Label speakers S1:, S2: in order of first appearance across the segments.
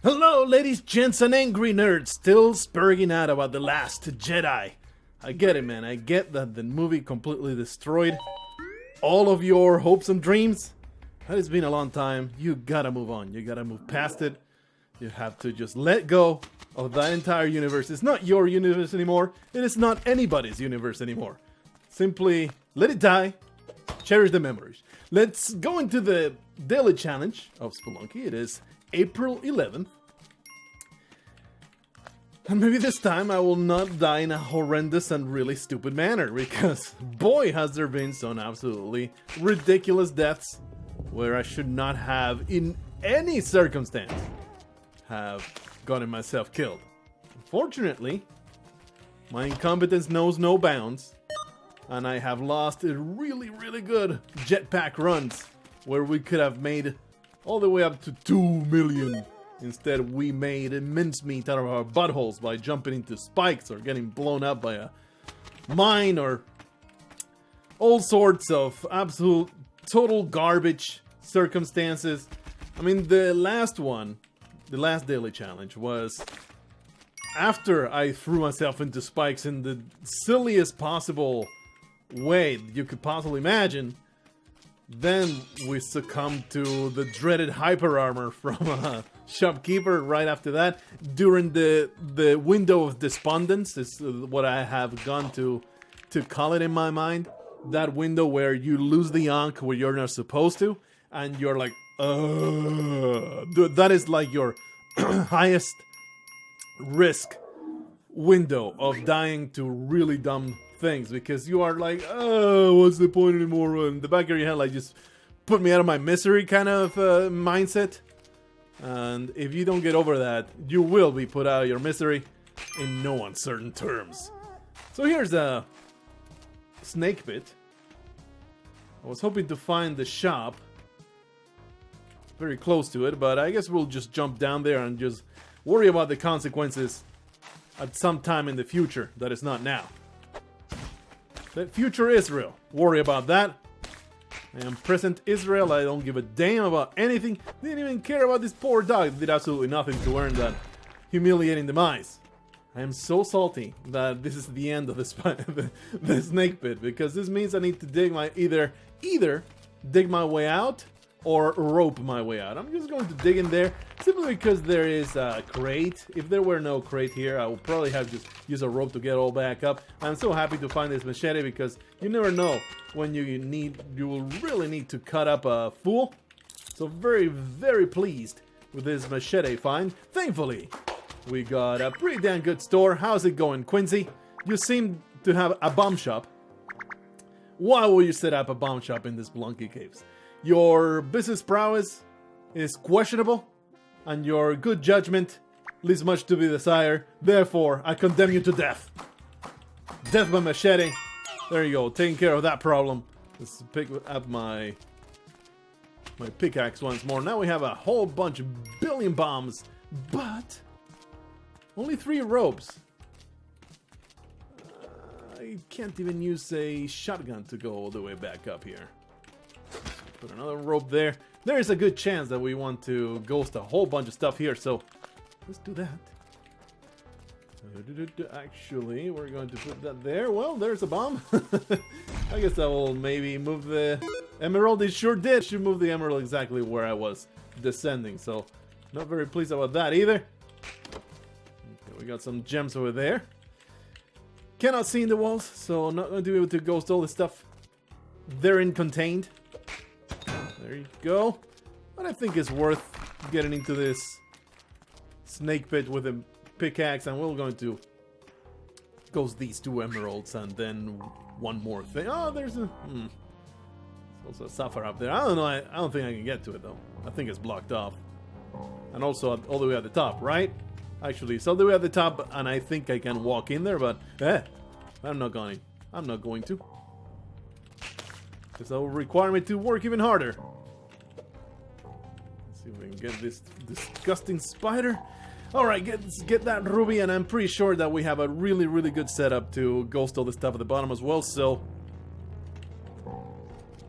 S1: Hello, ladies, gents, and angry nerds still spurging out about The Last Jedi. I get it, man. I get that the movie completely destroyed all of your hopes and dreams. But it's been a long time. You gotta move on. You gotta move past it. You have to just let go of that entire universe. It's not your universe anymore. It is not anybody's universe anymore. Simply let it die. Cherish the memories. Let's go into the daily challenge of Spelunky. It is April 11th. And maybe this time I will not die in a horrendous and really stupid manner, because boy has there been some absolutely ridiculous deaths where I should not have, in any circumstance, have gotten myself killed. Unfortunately, my incompetence knows no bounds, and I have lost really good jetpack runs where we could have made all the way up to 2 million. Instead, we made a mincemeat out of our buttholes by jumping into spikes or getting blown up by a mine or all sorts of absolute total garbage circumstances. I mean, the last one, the last daily challenge, was after I threw myself into spikes in the silliest possible way you could possibly imagine. Then we succumbed to the dreaded hyper armor from a shopkeeper right after that. During the window of despondence is what I have gone to call it in my mind. That window where you lose the Ankh where you're not supposed to, and you're like, that is like your highest risk window of dying to really dumb things, because you are like, oh, what's the point anymore? In the back of your head, like, just put me out of my misery kind of mindset. And if you don't get over that, you will be put out of your misery in no uncertain terms. So here's a snake pit. I was hoping to find the shop very close to it, but I guess we'll just jump down there and just worry about the consequences at some time in the future that is not now. The future Israel. Worry about that. I am present Israel. I don't give a damn about anything. Didn't even care about this poor dog. Did absolutely nothing to earn that humiliating demise. I am so salty that this is the end of the snake pit, because this means I need to dig my either dig my way out or rope my way out. I'm just going to dig in there simply because there is a crate. If there were no crate here, I would probably have just used a rope to get all back up. I'm so happy to find this machete, because you never know when you will really need to cut up a fool. So very pleased with this machete find. Thankfully, we got a pretty damn good store. How's it going, Quincy? You seem to have a bomb shop. Why will you set up a bomb shop in this Spelunky Caves? Your business prowess is questionable, and your good judgment leaves much to be desired. Therefore, I condemn you to death. Death by machete. There you go, taking care of that problem. Let's pick up my pickaxe once more. Now we have a whole bunch of billion bombs, but only 3 ropes. I can't even use a shotgun to go all the way back up here. Put another rope there. There is a good chance that we want to ghost a whole bunch of stuff here, so let's do that. Actually, we're going to put that there. Well, there's a bomb. I guess I will maybe move the emerald. It sure did. Should move the emerald exactly where I was descending, so not very pleased about that either. Okay, we got some gems over there. Cannot see in the walls, so not going to be able to ghost all the stuff therein contained. There you go. But I think it's worth getting into this snake pit with a pickaxe, and we're going to ghost these 2 emeralds and then one more thing. Oh, there's a there's also a sapphire up there. I don't know. I don't think I can get to it though. I think it's blocked off. And also all the way at the top, right? Actually, it's all the way at the top, and I think I can walk in there, but I'm not going to. Because that will require me to work even harder. Let's see if we can get this disgusting spider. Alright, let's get that ruby, and I'm pretty sure that we have a really good setup to ghost all the stuff at the bottom as well, so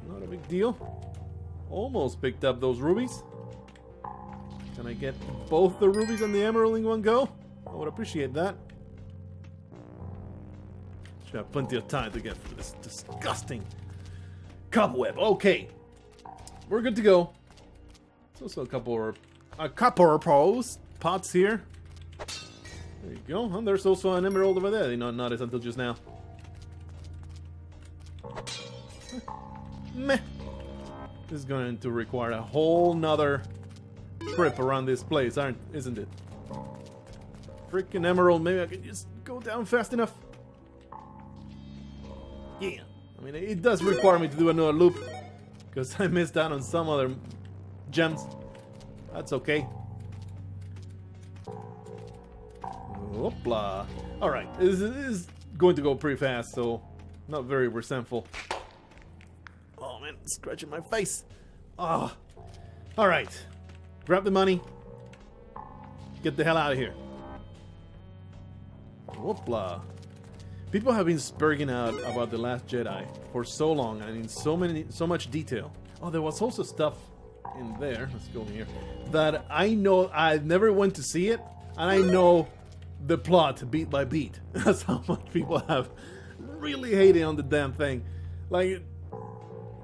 S1: not a big deal. Almost picked up those rubies. Can I get both the rubies and the emerald in one go? I would appreciate that. Should have plenty of time to get through this disgusting cobweb. Okay, we're good to go. There's also a couple of pots here. There you go. And there's also an emerald over there. I did not notice until just now. Meh. This is going to require a whole nother trip around this place, isn't it? Freaking emerald. Maybe I can just go down fast enough. Yeah. I mean, it does require me to do another loop because I missed out on some other gems. That's okay. Hoopla. Alright, this is going to go pretty fast, so not very resentful. Oh man, scratching my face. Ah. Alright. Grab the money. Get the hell out of here. Hoopla. People have been speaking out about The Last Jedi for so long and in so much detail. Oh, there was also stuff in there. Let's go in here. That I know I never went to see it, and I know the plot beat by beat. That's how much people have really hated on the damn thing. Like,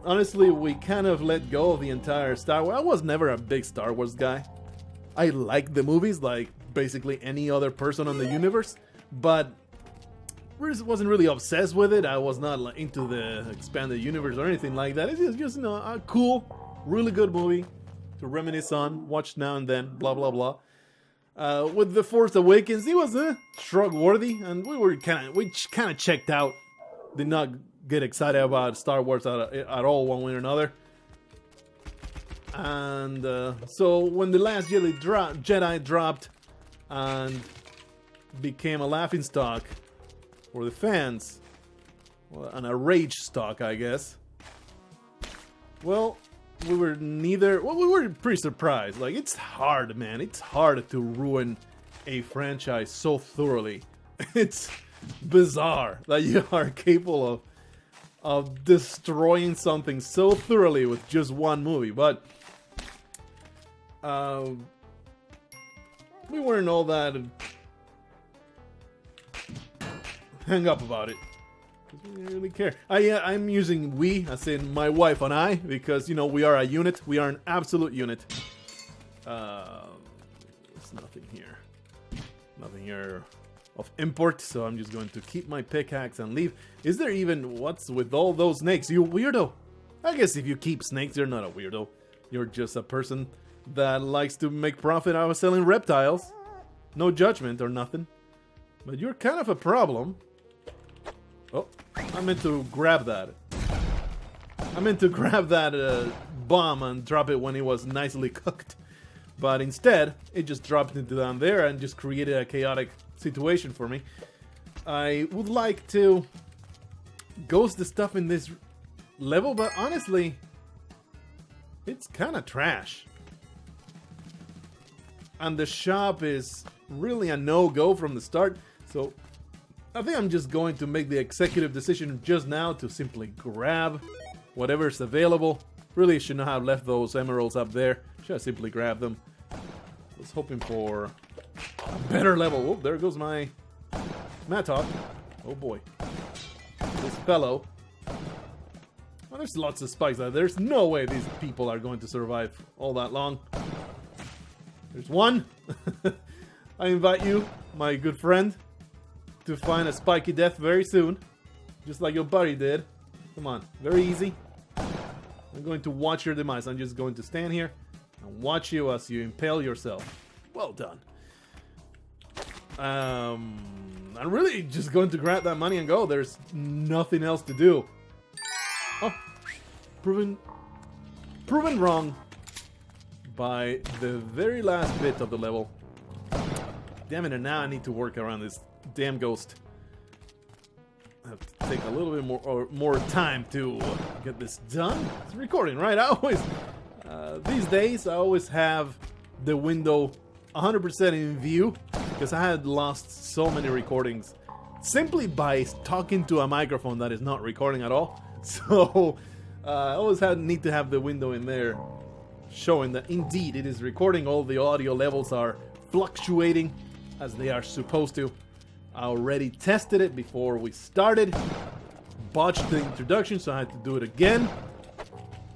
S1: honestly, we kind of let go of the entire Star Wars. I was never a big Star Wars guy. I like the movies like basically any other person on the universe, but wasn't really obsessed with it. I was not like, into the expanded universe or anything like that. It's just you know, a cool, really good movie to reminisce on, watch now and then, blah blah blah. With The Force Awakens, it was shrug worthy, and we kind of checked out. Did not get excited about Star Wars at all, one way or another. And so when The Last Jedi dropped and became a laughingstock for the fans, well, and a rage stock, I guess. Well, we were pretty surprised. Like, it's hard, man. It's hard to ruin a franchise so thoroughly. It's bizarre that you are capable of destroying something so thoroughly with just one movie. But we weren't all that hung up about it. We didn't really care. I'm using we, as in my wife and I, because, you know, we are a unit. We are an absolute unit. There's nothing here. Nothing here of import, so I'm just going to keep my pickaxe and leave. Is there even... What's with all those snakes? You weirdo! I guess if you keep snakes, you're not a weirdo. You're just a person that likes to make profit out of selling reptiles. No judgment or nothing. But you're kind of a problem. Oh, I meant to grab that. I meant to grab that bomb and drop it when it was nicely cooked. But instead, it just dropped into down there and just created a chaotic situation for me. I would like to ghost the stuff in this level, but honestly, it's kind of trash. And the shop is really a no-go from the start, so I think I'm just going to make the executive decision just now to simply grab whatever's available. Really should not have left those emeralds up there. Should have simply grabbed them. I was hoping for a better level. Oh, there goes my Mattock. Oh boy. This fellow. Well, there's lots of spikes out there. There's no way these people are going to survive all that long. There's one. I invite you, my good friend, to find a spiky death very soon. Just like your buddy did. Come on. Very easy. I'm going to watch your demise. I'm just going to stand here and watch you as you impale yourself. Well done. I'm really just going to grab that money and go. There's nothing else to do. Oh. Proven wrong by the very last bit of the level. Damn it, and now I need to work around this damn ghost. I have to take a little bit more time to get this done. It's recording, right? I always, these days, I always have the window 100% in view because I had lost so many recordings simply by talking to a microphone that is not recording at all. So I always need to have the window in there showing that indeed it is recording. All the audio levels are fluctuating as they are supposed to. I already tested it before we started. Botched the introduction, so I had to do it again.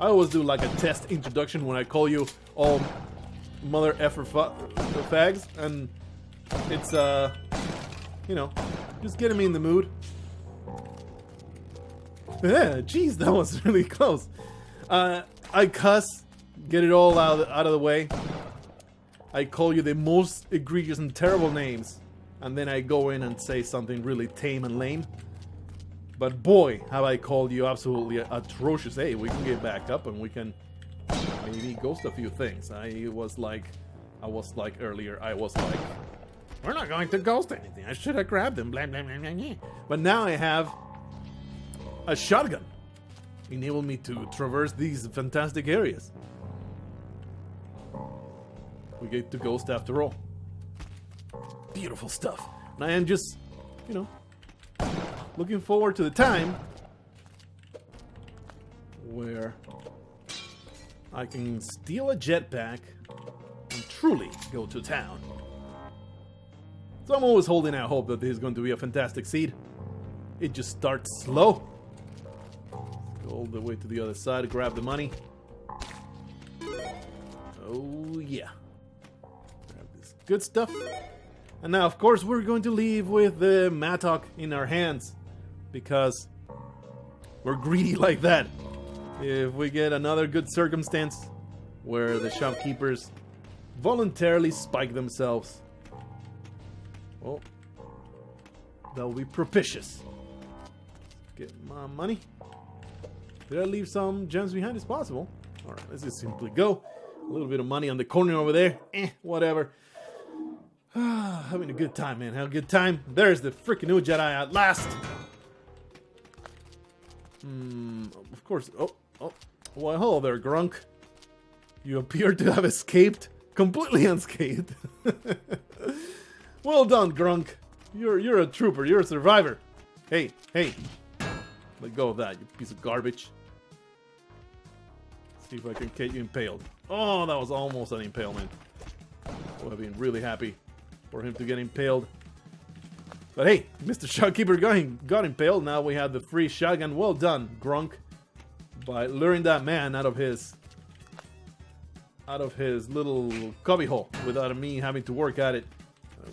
S1: I always do like a test introduction when I call you all mother effer fags, and it's you know, just getting me in the mood. Yeah, jeez, that was really close. I cuss, get it all out of the way. I call you the most egregious and terrible names, and then I go in and say something really tame and lame. But boy, have I called you absolutely atrocious. Hey, we can get back up and we can maybe ghost a few things. I was like earlier, we're not going to ghost anything. I should have grabbed them, blah, blah, blah, blah, blah. But now I have a shotgun. Enable me to traverse these fantastic areas. We get to ghost after all. Beautiful stuff. And I am just, you know, looking forward to the time where I can steal a jetpack and truly go to town. So I'm always holding out hope that this is going to be a fantastic seed. It just starts slow. Let's go all the way to the other side, grab the money. Oh yeah. Grab this good stuff. And now, of course, we're going to leave with the mattock in our hands, because we're greedy like that. If we get another good circumstance where the shopkeepers voluntarily spike themselves, well, that'll be propitious. Get my money. Did I leave some gems behind? It's possible. Alright, let's just simply go. A little bit of money on the corner over there. Whatever. Having a good time, man. Have a good time. There's the freaking new Jedi at last. Of course. Oh. Well, hello there, Grunk. You appear to have escaped completely unscathed. Well done, Grunk. You're a trooper. You're a survivor. Hey. Let go of that, you piece of garbage. See if I can get you impaled. Oh, that was almost an impalement. I would have been really happy for him to get impaled. But hey, Mr. Shopkeeper got impaled. Now we have the free shotgun. Well done, Grunk, by luring that man out of his little cubbyhole without me having to work at it.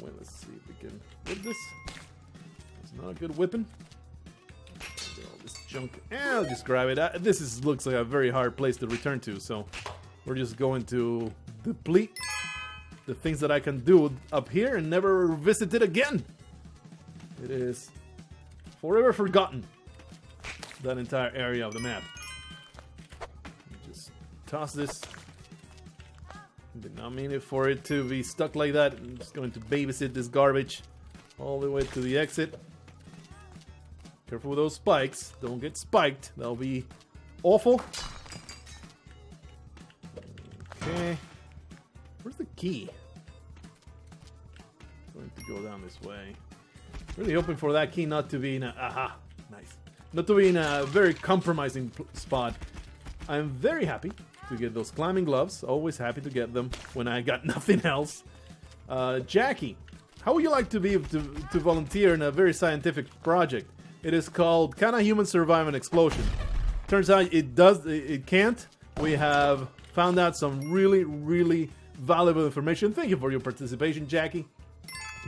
S1: Wait, let's see if we can whip this. It's not a good whipping. All this junk. I'll just grab it. This looks like a very hard place to return to, so we're just going to deplete the things that I can do up here and never visit it again. It is forever forgotten, that entire area of the map. Just toss this. Did not mean it for it to be stuck like that. I'm just going to babysit this garbage all the way to the exit. Careful with those spikes. Don't get spiked. That'll be awful. Okay. Where's the key? Going to go down this way. Really hoping for that key not to be in a... Aha! Nice. Not to be in a very compromising spot. I'm very happy to get those climbing gloves. Always happy to get them when I got nothing else. Jackie, how would you like to volunteer in a very scientific project? It is called Can a Human Survive an Explosion? Turns out it can't. We have found out some really, really valuable information. Thank you for your participation, Jackie.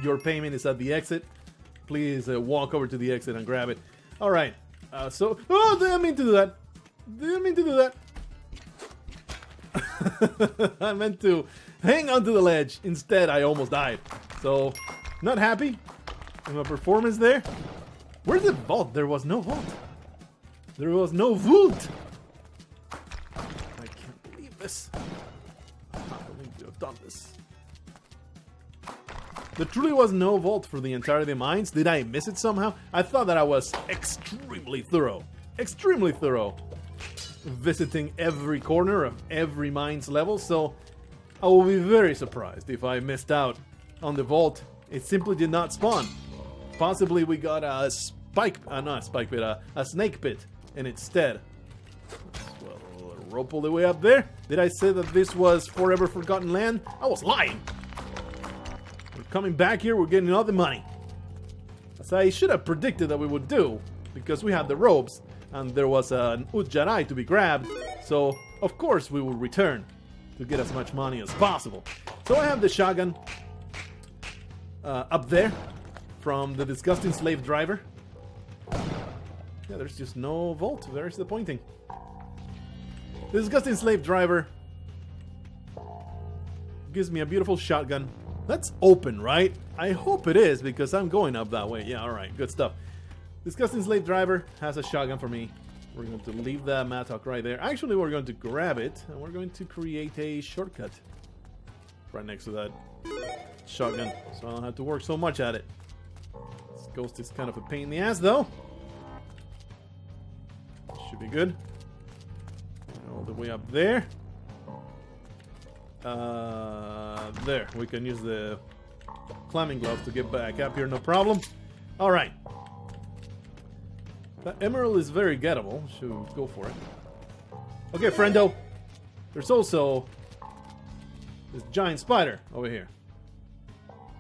S1: Your payment is at the exit. Please walk over to the exit and grab it. Alright, so... Oh, didn't mean to do that. Didn't mean to do that. I meant to hang onto the ledge. Instead, I almost died. So, not happy with my performance there. Where's the vault? There was no vault. There was no vault. I can't believe this. I can't believe you have done this. There truly was no vault for the entirety of the mines. Did I miss it somehow? I thought that I was extremely thorough. Extremely thorough. Visiting every corner of every mine's level, so I will be very surprised if I missed out on the vault. It simply did not spawn. Possibly we got a spike, not a spike pit, a snake pit in its stead. Well, rope all the way up there. Did I say that this was forever forgotten land? I was lying. We're coming back here, we're getting all the money. As I should have predicted that we would do, because we had the ropes, and there was an Ujjarai to be grabbed, so of course we will return to get as much money as possible. So I have the shotgun up there from the disgusting slave driver. Yeah, there's just no vault. There's the pointing. The disgusting slave driver gives me a beautiful shotgun. That's open, right? I hope it is, because I'm going up that way. Yeah, alright, good stuff. Disgusting slave driver has a shotgun for me. We're going to leave that mattock right there. Actually, we're going to grab it, and we're going to create a shortcut right next to that shotgun, so I don't have to work so much at it. This ghost is kind of a pain in the ass, though. Should be good. All the way up there. There. We can use the climbing gloves to get back up here, no problem. Alright. That emerald is very gettable. Should go for it. Okay, friendo. There's also this giant spider over here.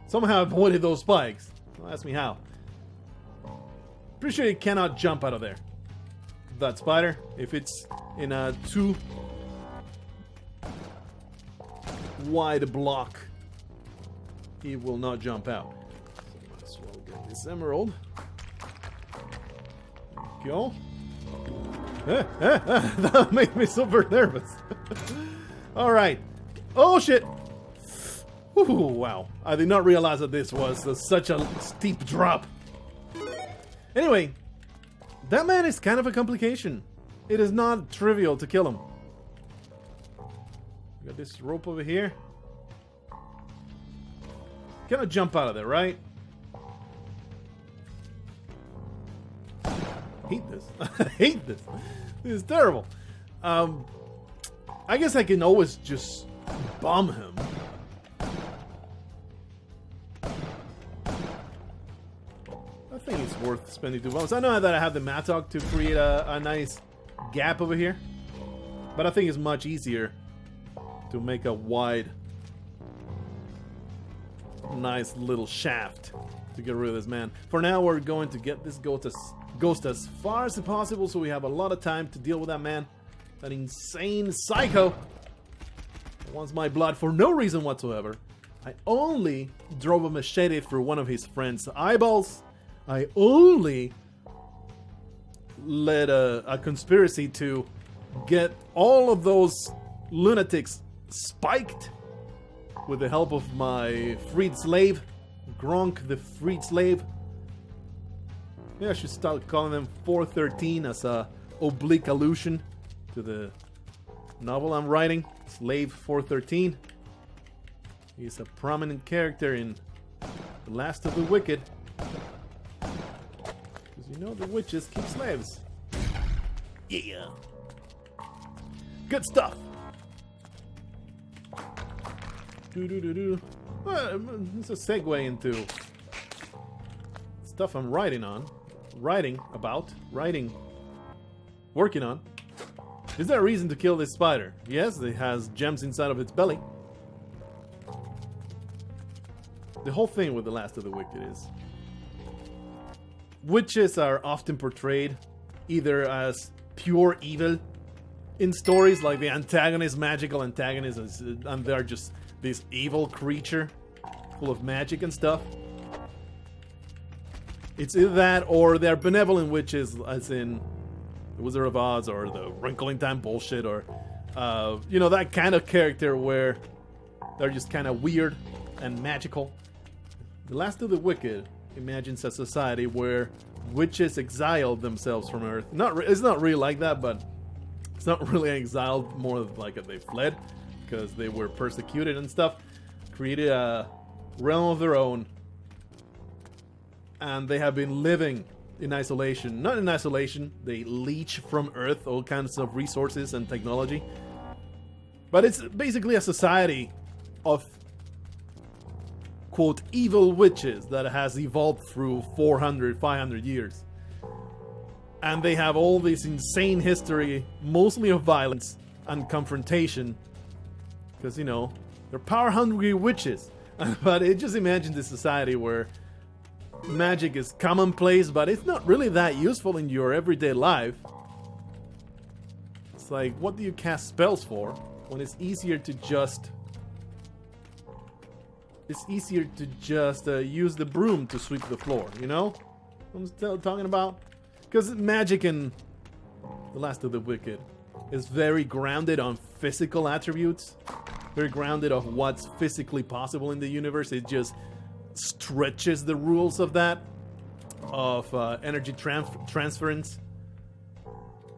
S1: Somehow I avoided those spikes. Don't ask me how. Pretty sure you cannot jump out of there. That spider, if it's in a too wide block, he will not jump out. So might as well get this emerald. There we go. That made me super nervous. Alright. Oh shit! Ooh, wow. I did not realize that this was such a steep drop. Anyway, that man is kind of a complication. It is not trivial to kill him. Got this rope over here. Cannot jump out of there, right? I hate this. I hate this. This is terrible. I guess I can always just bomb him. I think it's worth spending 2 bombs. I know that I have the mattock to create a nice gap over here, but I think it's much easier to make a wide, nice little shaft to get rid of this man. For now, we're going to get this ghost as far as possible, so we have a lot of time to deal with that man, that insane psycho that wants my blood for no reason whatsoever. I only drove a machete through one of his friend's eyeballs. I only led a conspiracy to get all of those lunatics spiked with the help of my freed slave, Gronk the freed slave. Yeah, I should start calling them 413 as a oblique allusion to the novel I'm writing, Slave 413. He's a prominent character in The Last of the Wicked. Because you know the witches keep slaves. Yeah. Good stuff. Well, it's a segue into stuff I'm working on. Is there a reason to kill this spider? Yes, it has gems inside of its belly. The whole thing with The Last of the Wicked is witches are often portrayed either as pure evil in stories, like the antagonist, magical antagonist, and they're just this evil creature full of magic and stuff. It's either that or they're benevolent witches, as in The Wizard of Oz or the Wrinkle in Time bullshit, or you know, that kind of character where they're just kind of weird and magical. The Last of the Wicked imagines a society where witches exiled themselves from Earth. It's not really like that, but it's not really exiled, more like they fled because they were persecuted and stuff. Created a realm of their own, and they have been living in isolation. Not in isolation, they leech from Earth all kinds of resources and technology. But it's basically a society of, quote, evil witches that has evolved through 400, 500 years. And they have all this insane history, mostly of violence, and confrontation. Because, you know, they're power-hungry witches. But just imagine this society where magic is commonplace, but it's not really that useful in your everyday life. It's like, what do you cast spells for when it's easier to just... It's easier to just use the broom to sweep the floor, you know? I'm still talking about? Because magic in The Last of the Wicked is very grounded on physical attributes. Very grounded of what's physically possible in the universe. It just stretches the rules of that. Of energy transference.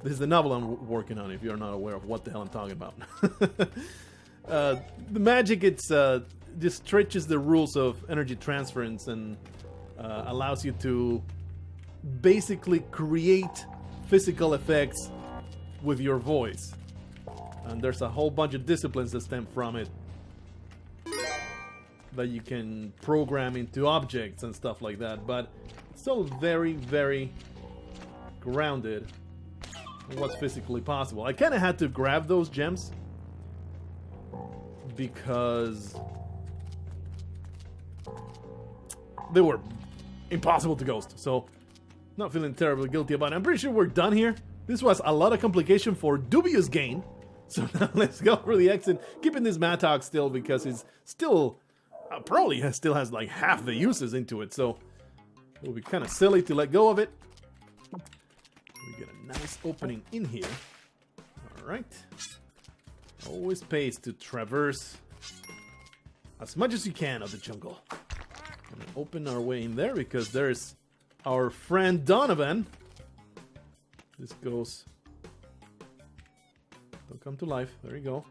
S1: This is the novel I'm working on, if you're not aware of what the hell I'm talking about. The magic, it's just stretches the rules of energy transference and allows you to basically create physical effects with your voice. And there's a whole bunch of disciplines that stem from it that you can program into objects and stuff like that. But it's still very, very grounded in what's physically possible. I kind of had to grab those gems because they were impossible to ghost. So, not feeling terribly guilty about it. I'm pretty sure we're done here. This was a lot of complication for dubious gain. So now let's go for the exit. Keeping this Mattock still because it's still probably still has like half the uses into it. So it would be kind of silly to let go of it. We get a nice opening in here. All right. Always pays to traverse as much as you can of the jungle. Gonna open our way in there because there's our friend Donovan. This goes... Don't come to life. There you go.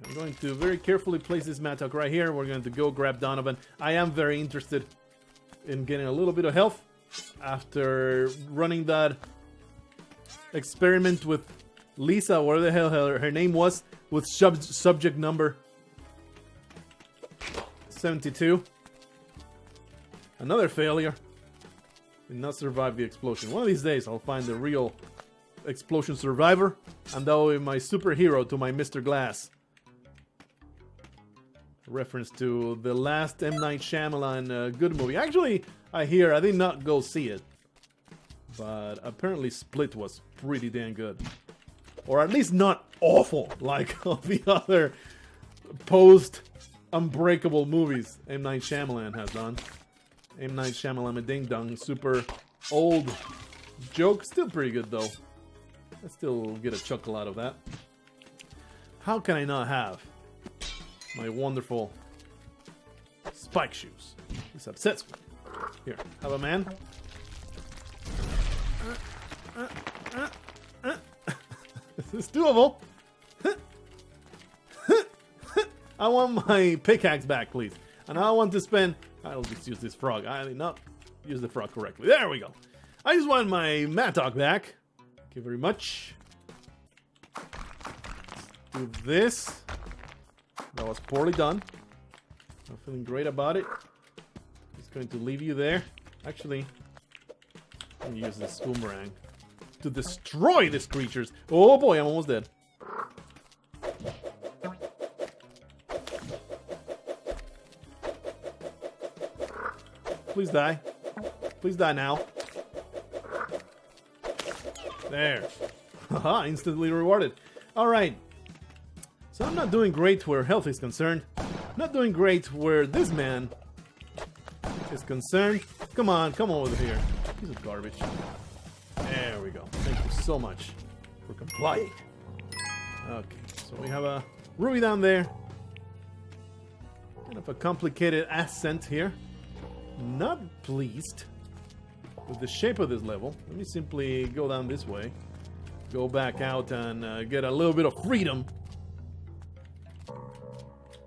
S1: I'm going to very carefully place this Mattock right here. We're going to go grab Donovan. I am very interested in getting a little bit of health after running that experiment with Lisa, whatever the hell her name was, with subject number 72. Another failure. Did not survive the explosion. One of these days I'll find the real explosion survivor, and that will be my superhero to my Mr. Glass. Reference to the last M. Night Shyamalan good movie. Actually, I did not go see it, but apparently Split was pretty damn good. Or at least not awful like all the other post-Unbreakable movies M. Night Shyamalan has done. M. Night Shyamalan Ding Dong, super old joke, still pretty good though. I still get a chuckle out of that. How can I not have my wonderful spike shoes? This upsets me. Here, have a man. This is doable. I want my pickaxe back, please. And I want to spend... I'll just use this frog. I did not use the frog correctly. There we go. I just want my Mattock back. Thank you very much. Let's do this. That was poorly done. I'm feeling great about it. Just going to leave you there. Actually, I'm going to use this boomerang to destroy these creatures. Oh boy, I'm almost dead. Please die. Please die now. There. Haha, instantly rewarded. Alright. So I'm not doing great where health is concerned. Not doing great where this man is concerned. Come on, come over here. Piece of garbage. There we go. Thank you so much for complying. Okay, so we have a ruby down there. Kind of a complicated ascent here. Not pleased with the shape of this level. Let me simply go down this way. Go back out and get a little bit of freedom.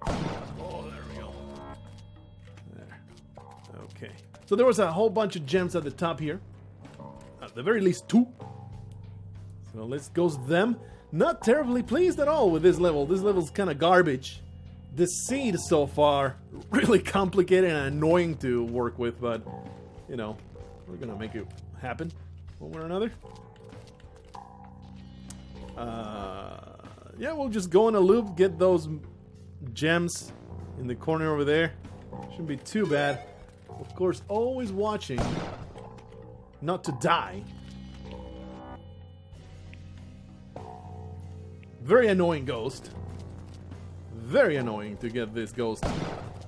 S1: Oh, there we go. There. Okay. So there was a whole bunch of gems at the top here. At the very least 2. So let's go to them. Not terribly pleased at all with this level. This level's kind of garbage. The seed so far, really complicated and annoying to work with, but, you know, we're gonna make it happen one way or another. yeah, we'll just go in a loop, get those gems in the corner over there. Shouldn't be too bad. Of course, always watching not to die. Very annoying ghost. Very annoying to get this ghost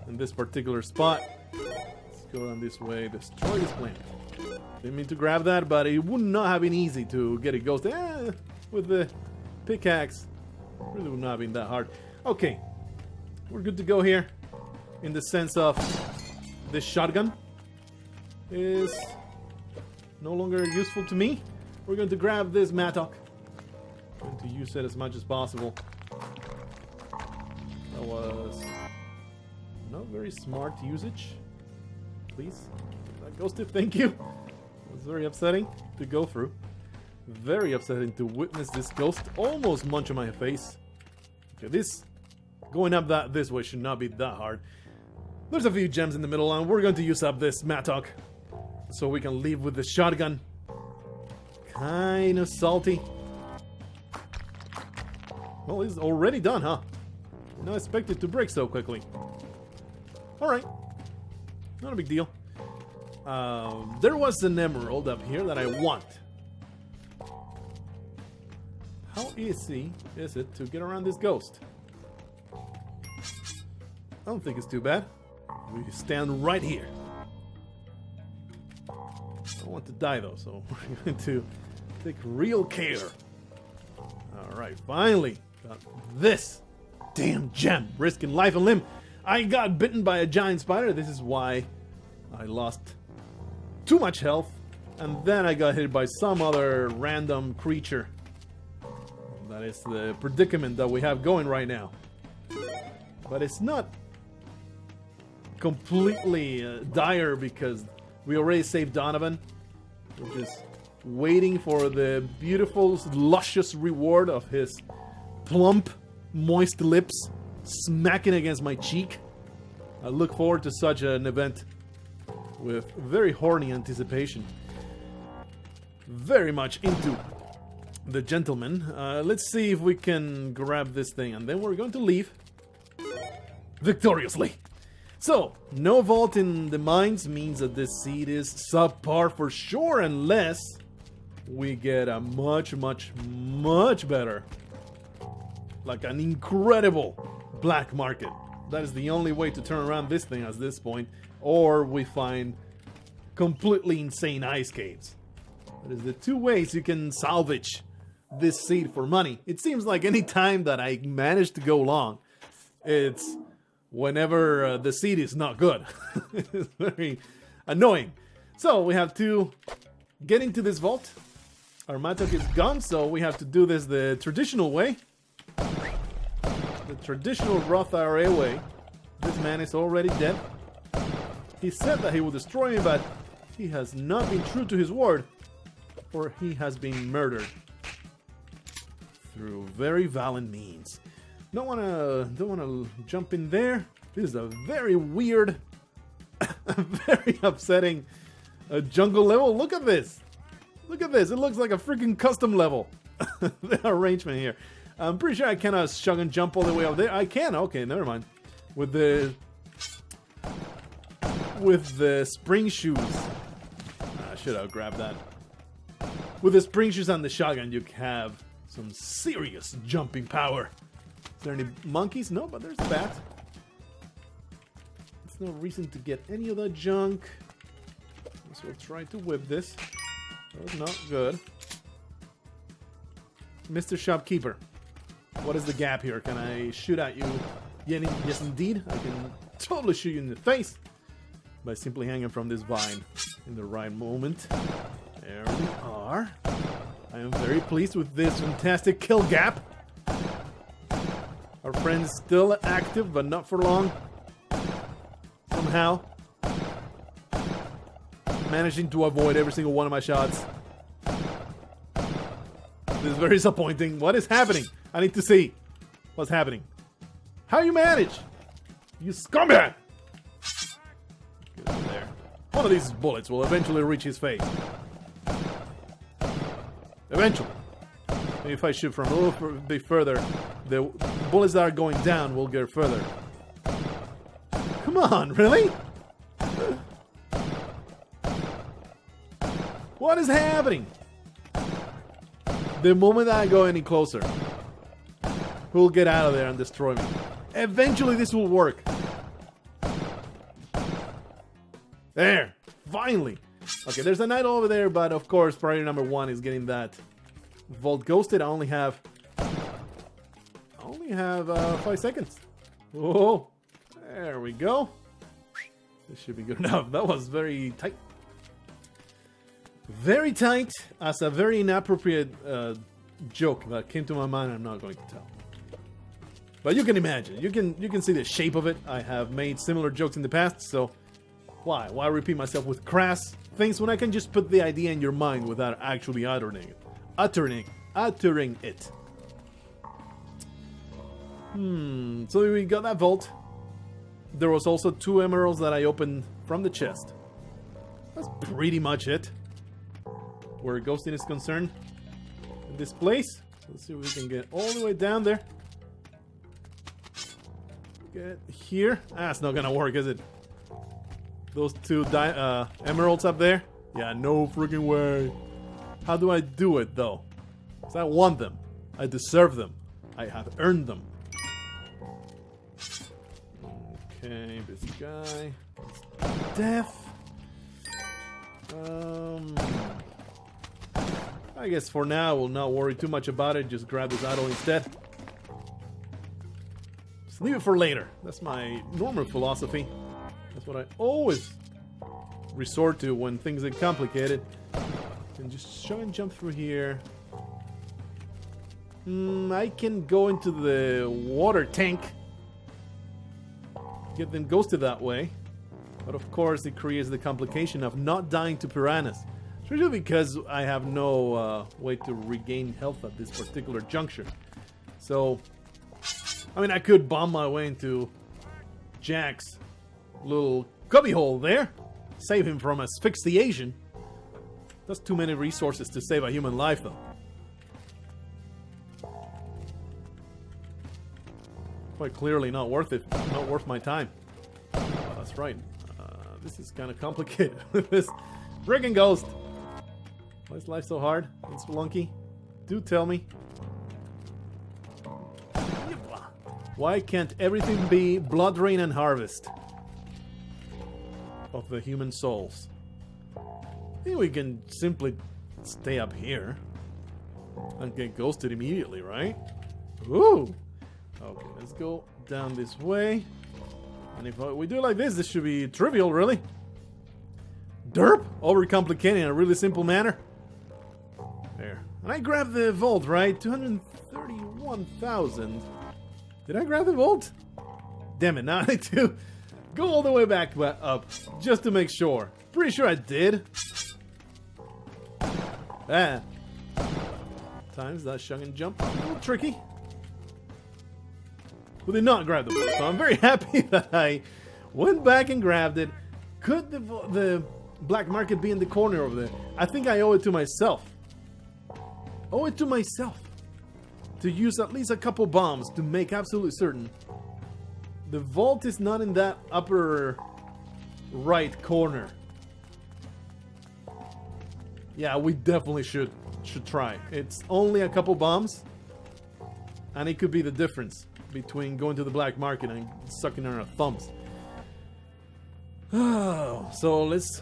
S1: in this particular spot. Let's go down this way. Destroy this plant. Didn't mean to grab that, but it would not have been easy to get a ghost. With the pickaxe, really would not have been that hard. Okay, we're good to go here. In the sense of this shotgun is no longer useful to me. We're going to grab this mattock. Going to use it as much as possible. That was not very smart usage. Please, that ghosted. Thank you. It was very upsetting to go through. Very upsetting to witness this ghost almost munch on my face. Okay, this going up this way should not be that hard. There's a few gems in the middle, and we're going to use up this mattock so we can leave with the shotgun. Kind of salty. Well, it's already done, huh? Not expected to break so quickly. Alright. Not a big deal. There was an emerald up here that I want. How easy is it to get around this ghost? I don't think it's too bad. We stand right here. I don't want to die though, so we're going to take real care. Alright, finally got this damn gem, risking life and limb. I got bitten by a giant spider. This is why I lost too much health, and then I got hit by some other random creature. That is the predicament that we have going right now. But it's not completely dire because we already saved Donovan. We're just waiting for the beautiful, luscious reward of his plump, moist lips smacking against my cheek. I look forward to such an event with very horny anticipation. Very much into the gentleman. Let's see if we can grab this thing, and then we're going to leave victoriously. So, no vault in the mines means that this seed is subpar for sure, unless we get a much better, like an incredible black market. That is the only way to turn around this thing at this point, or we find completely insane ice caves. That is the two ways you can salvage this seed for money. It seems like any time that I manage to go long, it's whenever the seed is not good. It's very annoying. So we have to get into this vault. Our mattock is gone, so we have to do this the traditional way. The traditional Roth IRA way. This man is already dead. He said that he would destroy me, but he has not been true to his word, or he has been murdered through very violent means. Don't wanna jump in there. This is a very weird, very upsetting jungle level. Look at this. Look at this. It looks like a freaking custom level. The arrangement here. I'm pretty sure I cannot shotgun jump all the way up there. I can. Okay, never mind. With the spring shoes. I should have grabbed that. With the spring shoes and the shotgun, you have some serious jumping power. Is there any monkeys? No, but there's a bat. There's no reason to get any of that junk. So we'll try to whip this. That was not good. Mr. Shopkeeper, what is the gap here? Can I shoot at you? Yes, indeed. I can totally shoot you in the face by simply hanging from this vine in the right moment. There we are. I am very pleased with this fantastic kill gap. Our friend is still active, but not for long. Somehow managing to avoid every single one of my shots. This is very disappointing. What is happening? I need to see what's happening. How you manage? You scumbag! Get in there. One of these bullets will eventually reach his face. Eventually. Maybe if I shoot from a little bit further, the bullets that are going down will get further. Come on, really? What is happening? The moment I go any closer, who'll get out of there and destroy me? Eventually this will work. There! Finally! Okay, there's an idol over there, but of course priority number 1 is getting that vault ghosted. I only have 5 seconds. Whoa! There we go. This should be good enough. That was very tight. Very tight, as a very inappropriate joke that came to my mind. I'm not going to tell. But you can imagine. You can see the shape of it. I have made similar jokes in the past, so why repeat myself with crass things when I can just put the idea in your mind without actually uttering it? Uttering it. So we got that vault. There was also 2 emeralds that I opened from the chest. That's pretty much it. Where ghosting is concerned in this place. Let's see if we can get all the way down there. Get here. It's not gonna work, is it? Those 2 emeralds up there? Yeah, no freaking way. How do I do it though? Because I want them. I deserve them. I have earned them. Okay, this guy. Death. I guess for now we'll not worry too much about it. Just grab this idol instead. Just leave it for later. That's my normal philosophy. That's what I always resort to when things get complicated. And just try and jump through here. I can go into the water tank. Get them ghosted that way. But of course it creates the complication of not dying to piranhas. Especially because I have no way to regain health at this particular juncture. So, I mean, I could bomb my way into Jack's little cubbyhole there. Save him from asphyxiation. That's too many resources to save a human life, though. Quite clearly not worth it. Not worth my time. Oh, that's right. This is kind of complicated with this friggin' ghost. Why is life so hard in Spelunky? Do tell me. Why can't everything be blood rain and harvest of the human souls? I think we can simply stay up here and get ghosted immediately, right? Ooh! Okay, let's go down this way. And if we do it like this should be trivial, really. Derp! Overcomplicating in a really simple manner. There. And I grabbed the vault, right? 231,000. Did I grab the vault? Damn it, now I need to go all the way back up just to make sure. Pretty sure I did. Times that shung and jump. A little tricky. We did not grab the vault, so I'm very happy that I went back and grabbed it. Could the black market be in the corner over there? I think I owe it to myself. Owe it to myself to use at least a couple bombs to make absolutely certain the vault is not in that upper right corner. Yeah, we definitely should try. It's only a couple bombs, and it could be the difference between going to the black market and sucking on our thumbs. So let's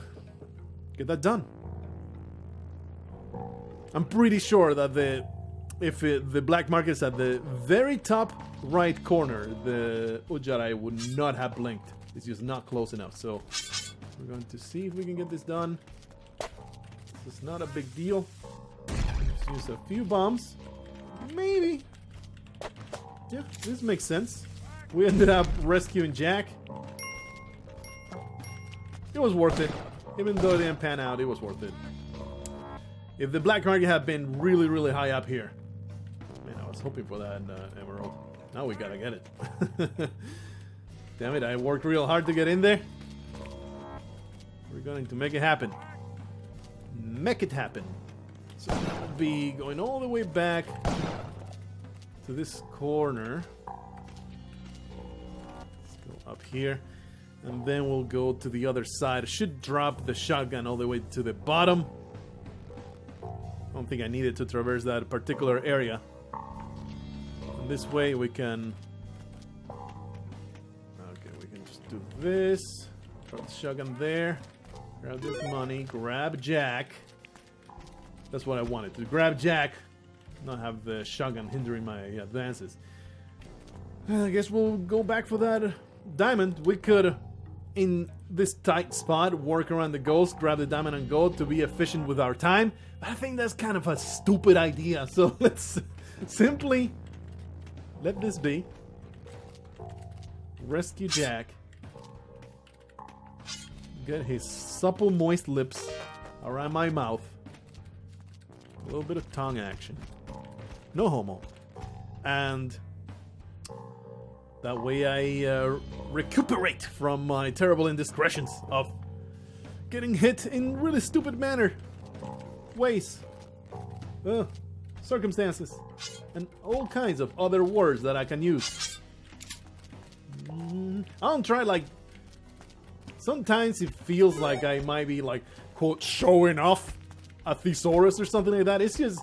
S1: get that done. I'm pretty sure that the black market is at the very top right corner, the Ujjarai would not have blinked. It's just not close enough. So we're going to see if we can get this done. This is not a big deal. Just use a few bombs. Maybe. Yeah, this makes sense. We ended up rescuing Jack. It was worth it. Even though it didn't pan out, it was worth it. If the black market had been really, really high up here. Man, I was hoping for that emerald. Now we gotta get it. Damn it, I worked real hard to get in there. We're going to make it happen. Make it happen. So that will be going all the way back to this corner. Let's go up here. And then we'll go to the other side. I should drop the shotgun all the way to the bottom. I don't think I needed to traverse that particular area. And this way we can... Okay, we can just do this. Drop the shotgun there. Grab this money. Grab Jack. That's what I wanted. To grab Jack. Not have the shotgun hindering my advances. I guess we'll go back for that diamond. We could... in this tight spot, work around the ghost, grab the diamond and go to be efficient with our time. But I think that's kind of a stupid idea. So let's simply let this be. Rescue Jack. Get his supple, moist lips around my mouth. A little bit of tongue action. No homo. And... that way I recuperate from my terrible indiscretions of getting hit in really stupid ways, circumstances, and all kinds of other words that I can use. I don't try, like, sometimes it feels like I might be, like, quote, showing off a thesaurus or something like that. It's just,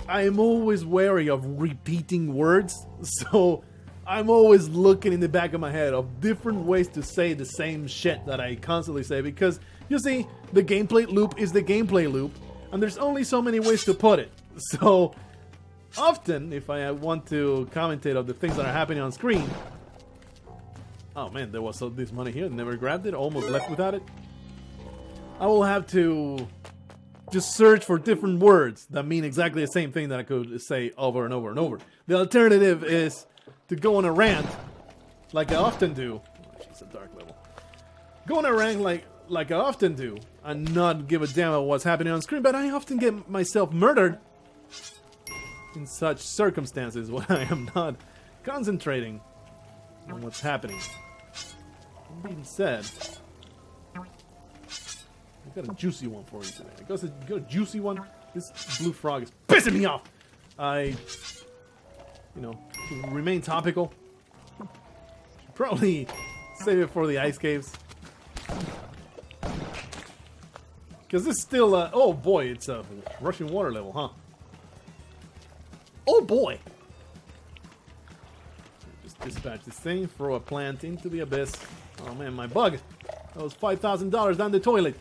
S1: I am always wary of repeating words, so I'm always looking in the back of my head of different ways to say the same shit that I constantly say, because, you see, the gameplay loop is the gameplay loop, and there's only so many ways to put it. So, often, if I want to commentate on the things that are happening on screen... Oh man, there was this money here, never grabbed it, almost left without it. I will have to just search for different words that mean exactly the same thing that I could say over and over and over. The alternative is to go on a rant, like I often do. Oh, jeez, a dark level. Go on a rant like I often do, and not give a damn about what's happening on screen, but I often get myself murdered in such circumstances when I am not concentrating on what's happening. That being said, I got a juicy one for you today. I got a juicy one. This blue frog is pissing me off. To remain topical, should probably save it for the ice caves. Because it's still, oh boy, it's a rushing water level, huh? Oh boy! Just dispatch this thing, throw a plant into the abyss. Oh man, my bug! That was $5,000 down the toilet.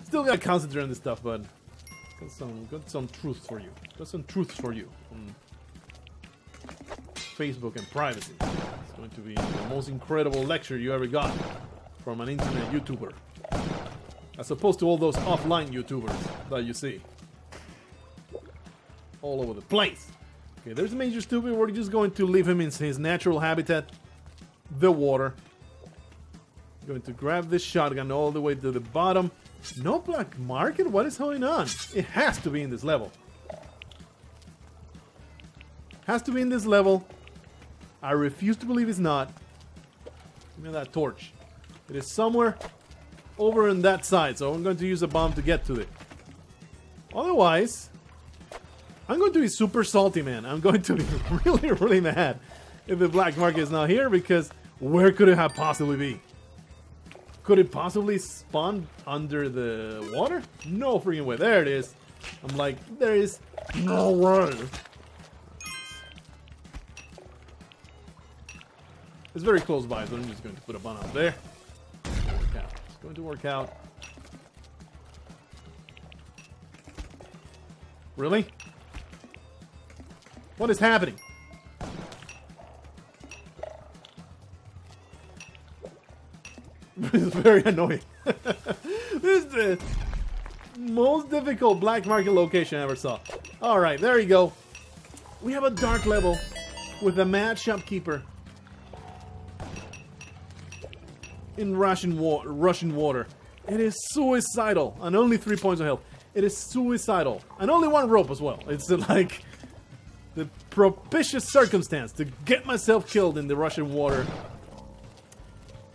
S1: Still gotta concentrate on this stuff, bud. Got some truths for you. Got some truths for you on Facebook and privacy. It's going to be the most incredible lecture you ever got from an internet YouTuber, as opposed to all those offline YouTubers that you see all over the place. Okay, there's Major Stupid. We're just going to leave him in his natural habitat, the water. Going to grab this shotgun all the way to the bottom. No black market? What is going on? It has to be in this level. Has to be in this level. I refuse to believe it's not. Give me that torch. It is somewhere over on that side, so I'm going to use a bomb to get to it. Otherwise, I'm going to be super salty, man. I'm going to be really, really mad if the black market is not here, because where could it have possibly be? Could it possibly spawn under the water? No freaking way. There it is. I'm like, there is no way. It's very close by, so I'm just going to put a bun out there. It's going to work out. Really? What is happening? This is very annoying. This is the most difficult black market location I ever saw. Alright, there you go. We have a dark level with a mad shopkeeper in Russian water. It is suicidal, and only 3 points of health. It is suicidal, and only one rope as well. It's like the propitious circumstance to get myself killed in the Russian water.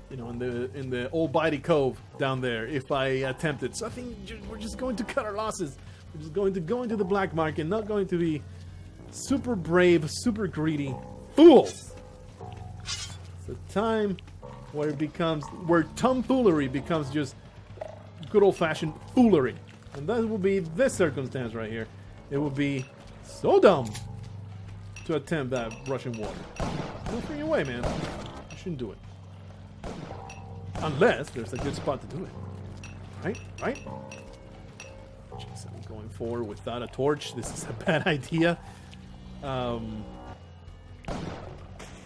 S1: You know, in the Old Bitey Cove down there, if I attempt it. So I think we're just going to cut our losses We're just going to go into the black market, not going to be super brave, super greedy fools. It's a time where tomfoolery becomes just good old-fashioned foolery. And that will be this circumstance right here. It would be so dumb to attempt that rushing water. No freaking way, man. You shouldn't do it. Unless there's a good spot to do it. Right? Right? Jeez, I'm going forward without a torch. This is a bad idea.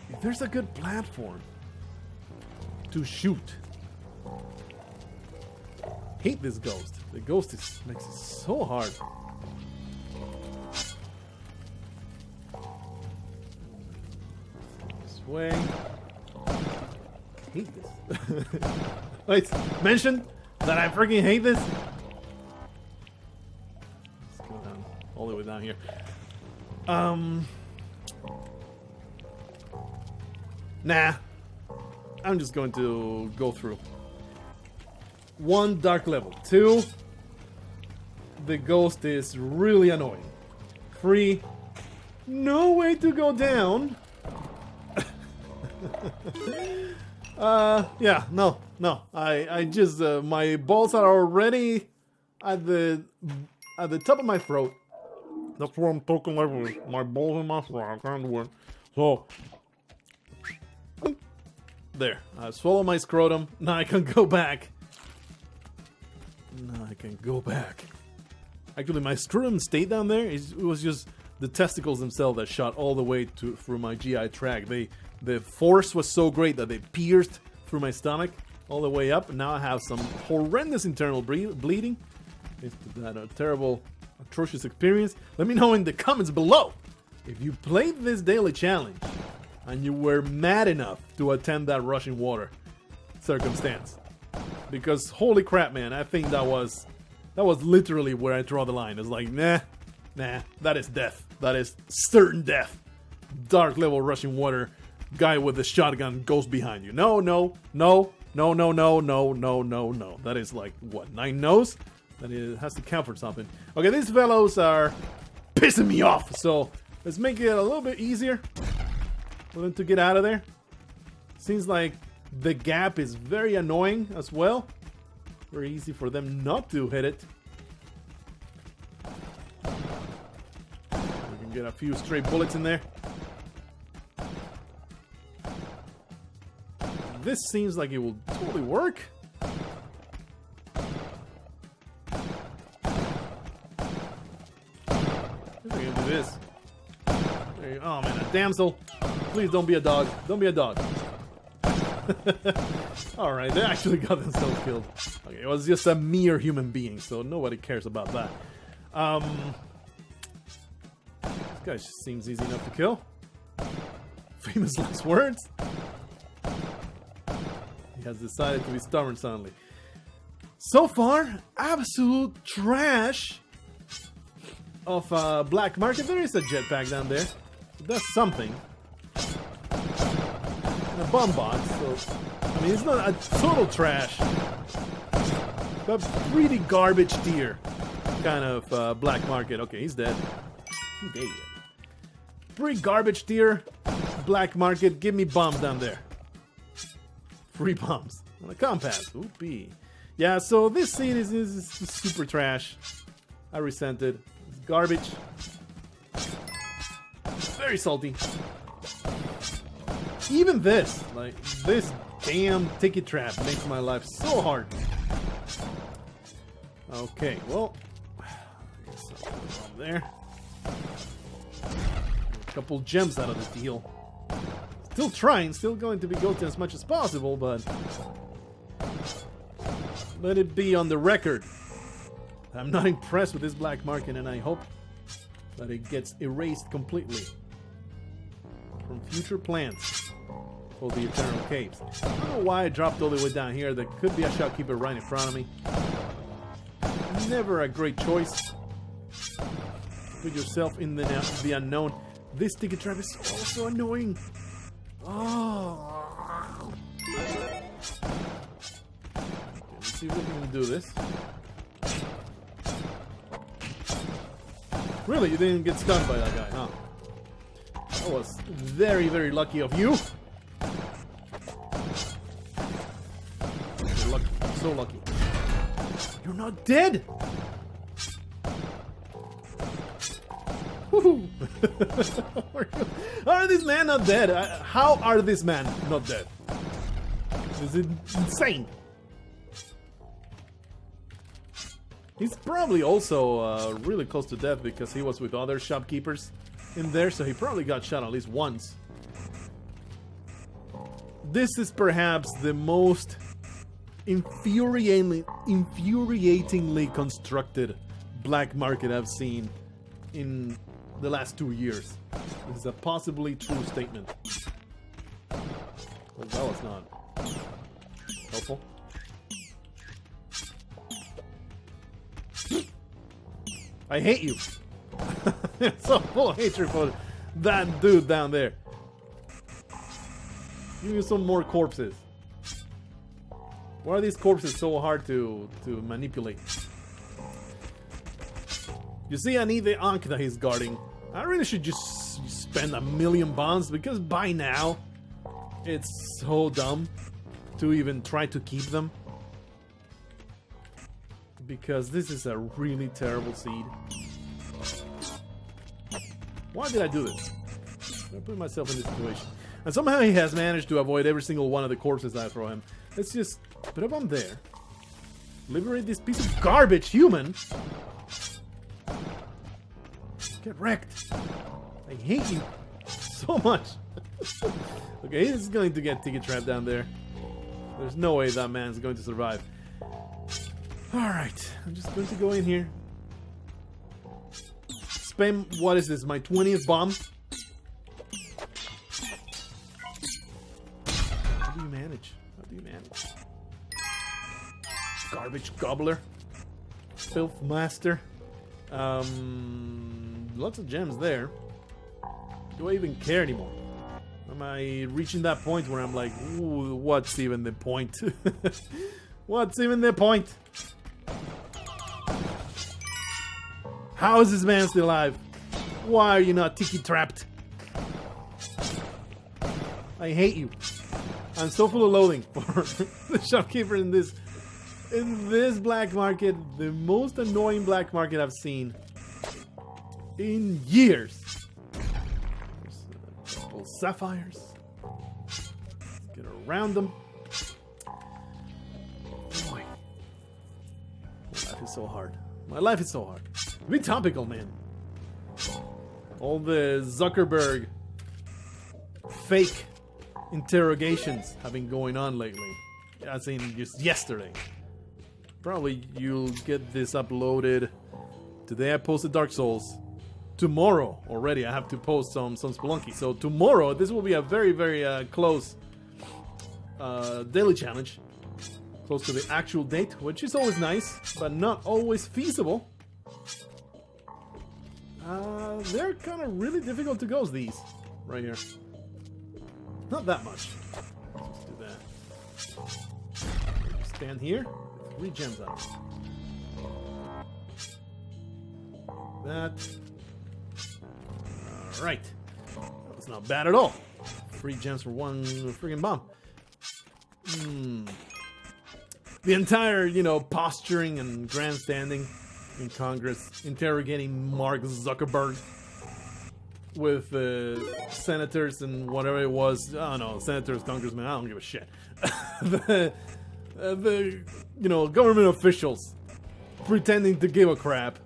S1: If there's a good platform to shoot. Hate this ghost. The ghost makes it so hard. This way. Hate this. Wait, mention that I freaking hate this? Let's go down, all the way down here. Nah. I'm just going to go through. 1, dark level. 2, the ghost is really annoying. 3, no way to go down. Yeah, no. I just my balls are already at the top of my throat. That's what I'm talking about. My balls in my throat. I can't do it. So there. I swallow my scrotum. Now I can go back. Actually, my scrotum stayed down there. It was just the testicles themselves that shot all the way through my GI tract. The force was so great that they pierced through my stomach all the way up. Now I have some horrendous internal bleeding. It's that a terrible, atrocious experience. Let me know in the comments below if you played this daily challenge and you were mad enough to attempt that rushing water circumstance. Because holy crap, man, I think that was literally where I draw the line. It's like, nah, that is death. That is certain death. Dark level rushing water, guy with the shotgun goes behind you. No. That is like, what, 9 no's? That it has to count for something. Okay, these fellows are pissing me off. So let's make it a little bit easier for them to get out of there. Seems like the gap is very annoying as well. Very easy for them not to hit it. We can get a few stray bullets in there. This seems like it will totally work. I think I can do this. There you go. Oh man, a damsel. Please don't be a dog. Don't be a dog. Alright, they actually got themselves killed. Okay, it was just a mere human being, so nobody cares about that. This guy seems easy enough to kill. Famous last words. He has decided to be stubborn suddenly. So far, absolute trash of black market. There is a jetpack down there. It does something. And a bomb box, so I mean it's not a total trash, but pretty garbage tier kind of black market. Okay, he's dead. He's dead. Pretty garbage tier black market. Give me bombs down there. Free bombs on a compass. Oopie. Yeah, so this scene is super trash. I resent it. It's garbage. Very salty. Even this, like, this damn ticket trap makes my life so hard. Okay, well, I guess I'll put it on there. A couple gems out of this deal. Still trying, still going to be goated as much as possible, but let it be on the record. I'm not impressed with this black market, and I hope that it gets erased completely from future plans. For the Eternal Caves. I don't know why I dropped all the way down here. There could be a shopkeeper right in front of me. Never a great choice. Put yourself in the unknown. This ticket trap is also annoying. Oh. Okay, let's see if we can do this. Really, you didn't get stunned by that guy, huh? That was very, very lucky of you. You're lucky. So lucky. You're not dead! Woohoo! Are these men not dead? How are these men not dead? This is insane. He's probably also really close to death because he was with other shopkeepers in there, so he probably got shot at least once. This is perhaps the most infuriatingly constructed black market I've seen in the last 2 years. This is a possibly true statement. Well, that was not helpful. I hate you. So full of hatred for that dude down there. Give me some more corpses. Why are these corpses so hard to manipulate? You see, I need the Ankh that he's guarding. I really should just spend 1,000,000 bonds because by now it's so dumb to even try to keep them. Because this is a really terrible seed. Why did I do this? I put myself in this situation. And somehow he has managed to avoid every single one of the corpses I throw him. Let's just put him on there. Liberate this piece of garbage human. Get wrecked. I hate you so much. Okay, he's going to get ticket trapped down there. There's no way that man's going to survive. Alright, I'm just going to go in here. Spam, what is this, my 20th bomb? How do you manage? How do you manage? Garbage gobbler. Filth master. Lots of gems there. Do I even care anymore? Am I reaching that point where I'm like, ooh, what's even the point? What's even the point? How is this man still alive? Why are you not tiki trapped? I hate you. I'm so full of loathing for the shopkeeper in this black market, the most annoying black market I've seen in years. There's couple sapphires. Let's get around them. Boy, my life is so hard. My life is so hard. Be topical, man. All the Zuckerberg fake interrogations have been going on lately. As in just yesterday. Probably you'll get this uploaded. Today I posted Dark Souls. Tomorrow already I have to post some Spelunky. So tomorrow this will be a very, very close daily challenge. Close to the actual date, which is always nice, but not always feasible. They're kind of really difficult to go, these right here. Not that much. Let's do that. Stand here. 3 gems out. That. Alright. That's not bad at all. 3 gems for 1 friggin' bomb. The entire, posturing and grandstanding in Congress, interrogating Mark Zuckerberg with senators and whatever it was. I don't know, senators, congressmen, I don't give a shit. the government officials pretending to give a crap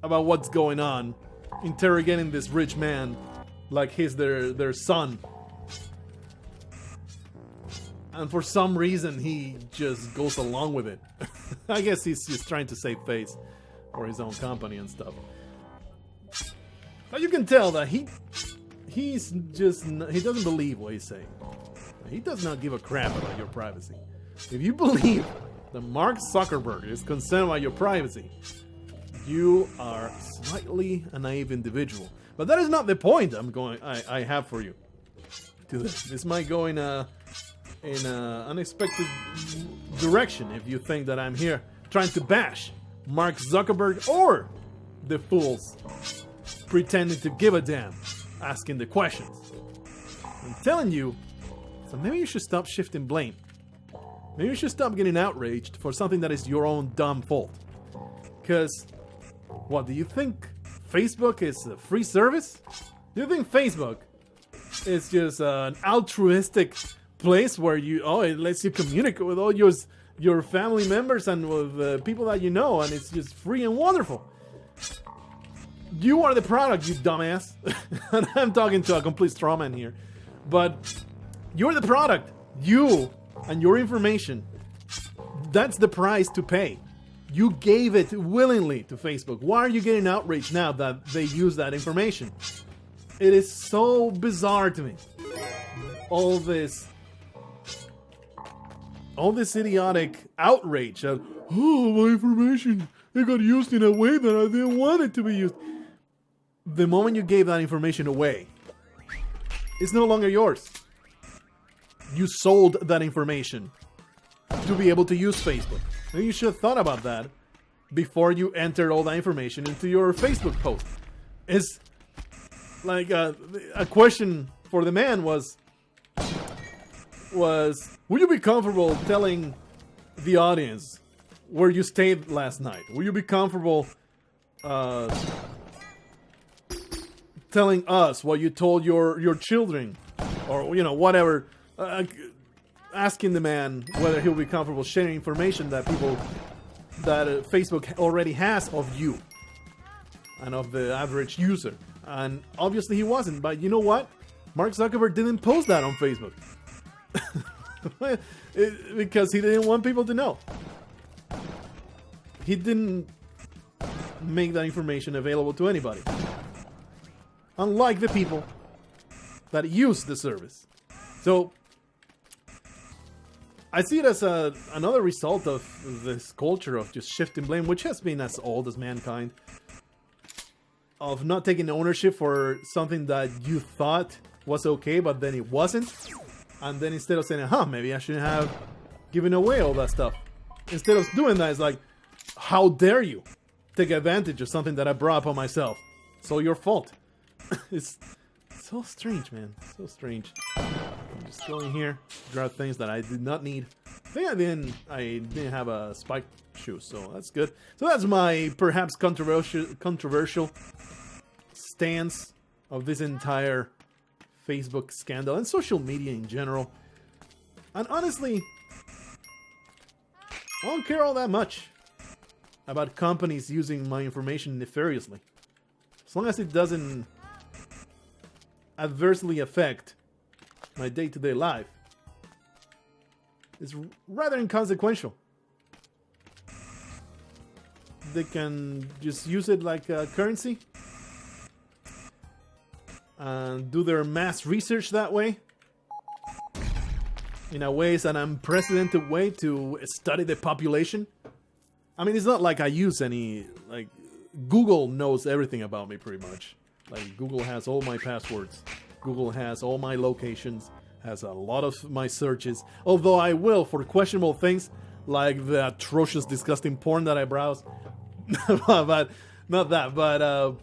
S1: about what's going on, interrogating this rich man like he's their son. And for some reason, he just goes along with it. I guess he's just trying to save face for his own company and stuff. But you can tell that he doesn't believe what he's saying. He does not give a crap about your privacy. If you believe that Mark Zuckerberg is concerned about your privacy, you are slightly a naive individual. But that is not the point I have for you. This might go in an unexpected direction if you think that I'm here trying to bash Mark Zuckerberg or the fools pretending to give a damn, asking the questions. I'm telling you, so maybe you should stop shifting blame. Maybe you should stop getting outraged for something that is your own dumb fault. Because, what, do you think Facebook is a free service? Do you think Facebook is just an altruistic place where it lets you communicate with all your family members and with people that you know, and it's just free and wonderful? You are the product, you dumbass. And I'm talking to a complete straw man here. But you're the product. You and your information. That's the price to pay. You gave it willingly to Facebook. Why are you getting outraged now that they use that information? It is so bizarre to me. All this idiotic outrage of, oh, my information, it got used in a way that I didn't want it to be used. The moment you gave that information away, it's no longer yours. You sold that information to be able to use Facebook. And you should have thought about that before you entered all that information into your Facebook post. It's like a question for the man was, will you be comfortable telling the audience where you stayed last night? Will you be comfortable telling us what you told your children? Or, whatever. Asking the man whether he'll be comfortable sharing information that Facebook already has of you and of the average user. And obviously he wasn't, but you know what? Mark Zuckerberg didn't post that on Facebook. Because he didn't want people to know. He didn't make that information available to anybody. Unlike the people that use the service. So I see it as another result of this culture of just shifting blame, which has been as old as mankind. Of not taking ownership for something that you thought was okay, but then it wasn't. And then instead of saying, maybe I shouldn't have given away all that stuff. Instead of doing that, it's like, how dare you take advantage of something that I brought upon myself? It's all your fault. It's so strange, man. So strange. I'm just going here, grab things that I did not need. I think I didn't have a spike shoe, so that's good. So that's my perhaps controversial stance of this entire Facebook scandal and social media in general. And honestly, I don't care all that much about companies using my information nefariously. As long as it doesn't adversely affect my day-to-day life, it's rather inconsequential. They can just use it like a currency and do their mass research that way, in a way, it's an unprecedented way to study the population. I mean, it's not like I use any, like, Google knows everything about me pretty much. Like, Google has all my passwords. Google has all my locations, has a lot of my searches. Although I will, for questionable things, like the atrocious, disgusting porn that I browse. But, not that, but,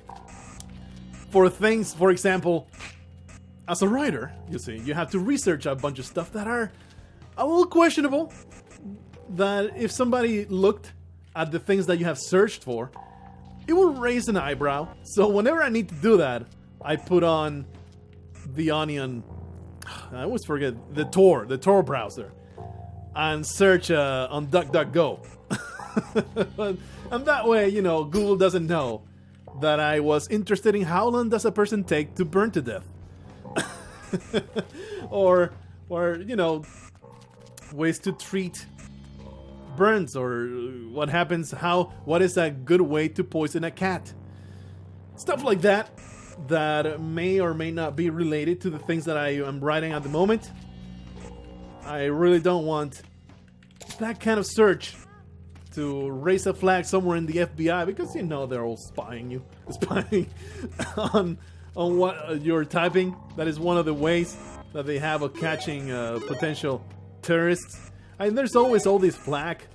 S1: for things, for example, as a writer, you see, you have to research a bunch of stuff that are a little questionable. That if somebody looked at the things that you have searched for, it will raise an eyebrow. So whenever I need to do that, I put on the Onion, I always forget, the Tor browser, and search on DuckDuckGo. And that way, you know, Google doesn't know that I was interested in how long does a person take to burn to death. or you know, ways to treat burns, or what happens, what is a good way to poison a cat. Stuff like that may or may not be related to the things that I am writing at the moment. I really don't want that kind of search to raise a flag somewhere in the FBI, because you know they're all spying on what you're typing. That is one of the ways that they have of catching potential terrorists. And there's always all this flack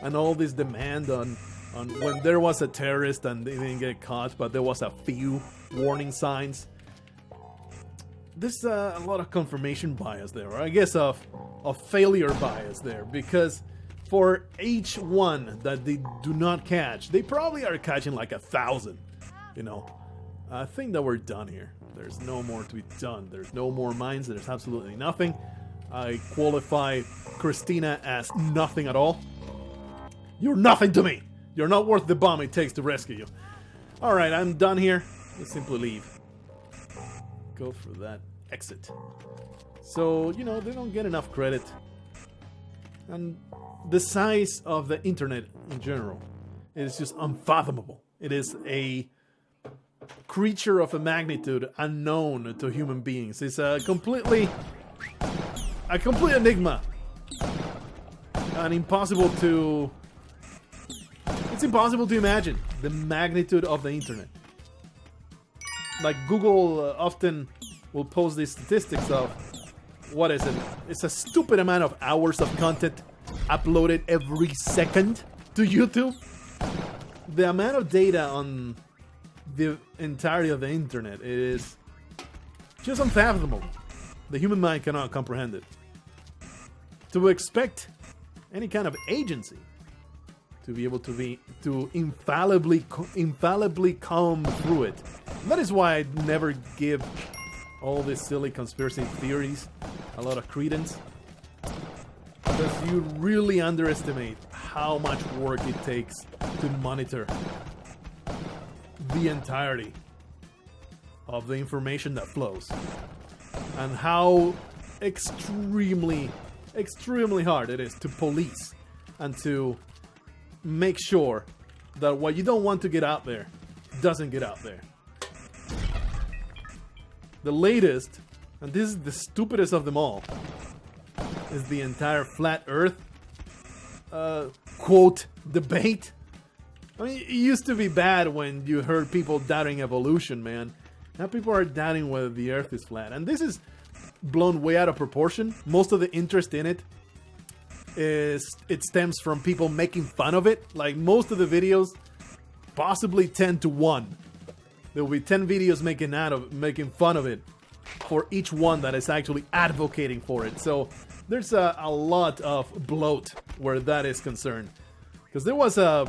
S1: and all this demand on on when there was a terrorist and they didn't get caught, but there was a few warning signs. There's a lot of confirmation bias there, or I guess of failure bias there, because for each one that they do not catch, they probably are catching like 1,000, you know. I think that we're done here. There's no more to be done. There's no more mines. There's absolutely nothing. I qualify Christina as nothing at all. You're nothing to me. You're not worth the bomb it takes to rescue you. Alright, I'm done here. Let's simply leave. Go for that exit. So, you know, they don't get enough credit. And the size of the internet in general is just unfathomable. It is a creature of a magnitude unknown to human beings. It's a complete enigma. And it's impossible to imagine the magnitude of the internet. Like Google often will post these statistics of what is it? It's a stupid amount of hours of content uploaded every second to YouTube. The amount of data on the entirety of the internet is just unfathomable. The human mind cannot comprehend it. To expect any kind of agency to be able to infallibly comb through it. And that is why I never give all these silly conspiracy theories a lot of credence. Because you really underestimate how much work it takes to monitor the entirety of the information that flows. And how extremely hard it is to police and to make sure that what you don't want to get out there doesn't get out there. The latest, and this is the stupidest of them all, is the entire flat earth quote debate. I mean, it used to be bad when you heard people doubting evolution, man. Now people are doubting whether the earth is flat, and this is blown way out of proportion. Most of the interest in it stems from people making fun of it. Like most of the videos, possibly 10 to 1. There will be 10 videos making fun of it for each one that is actually advocating for it. So there's a lot of bloat where that is concerned. Because there was a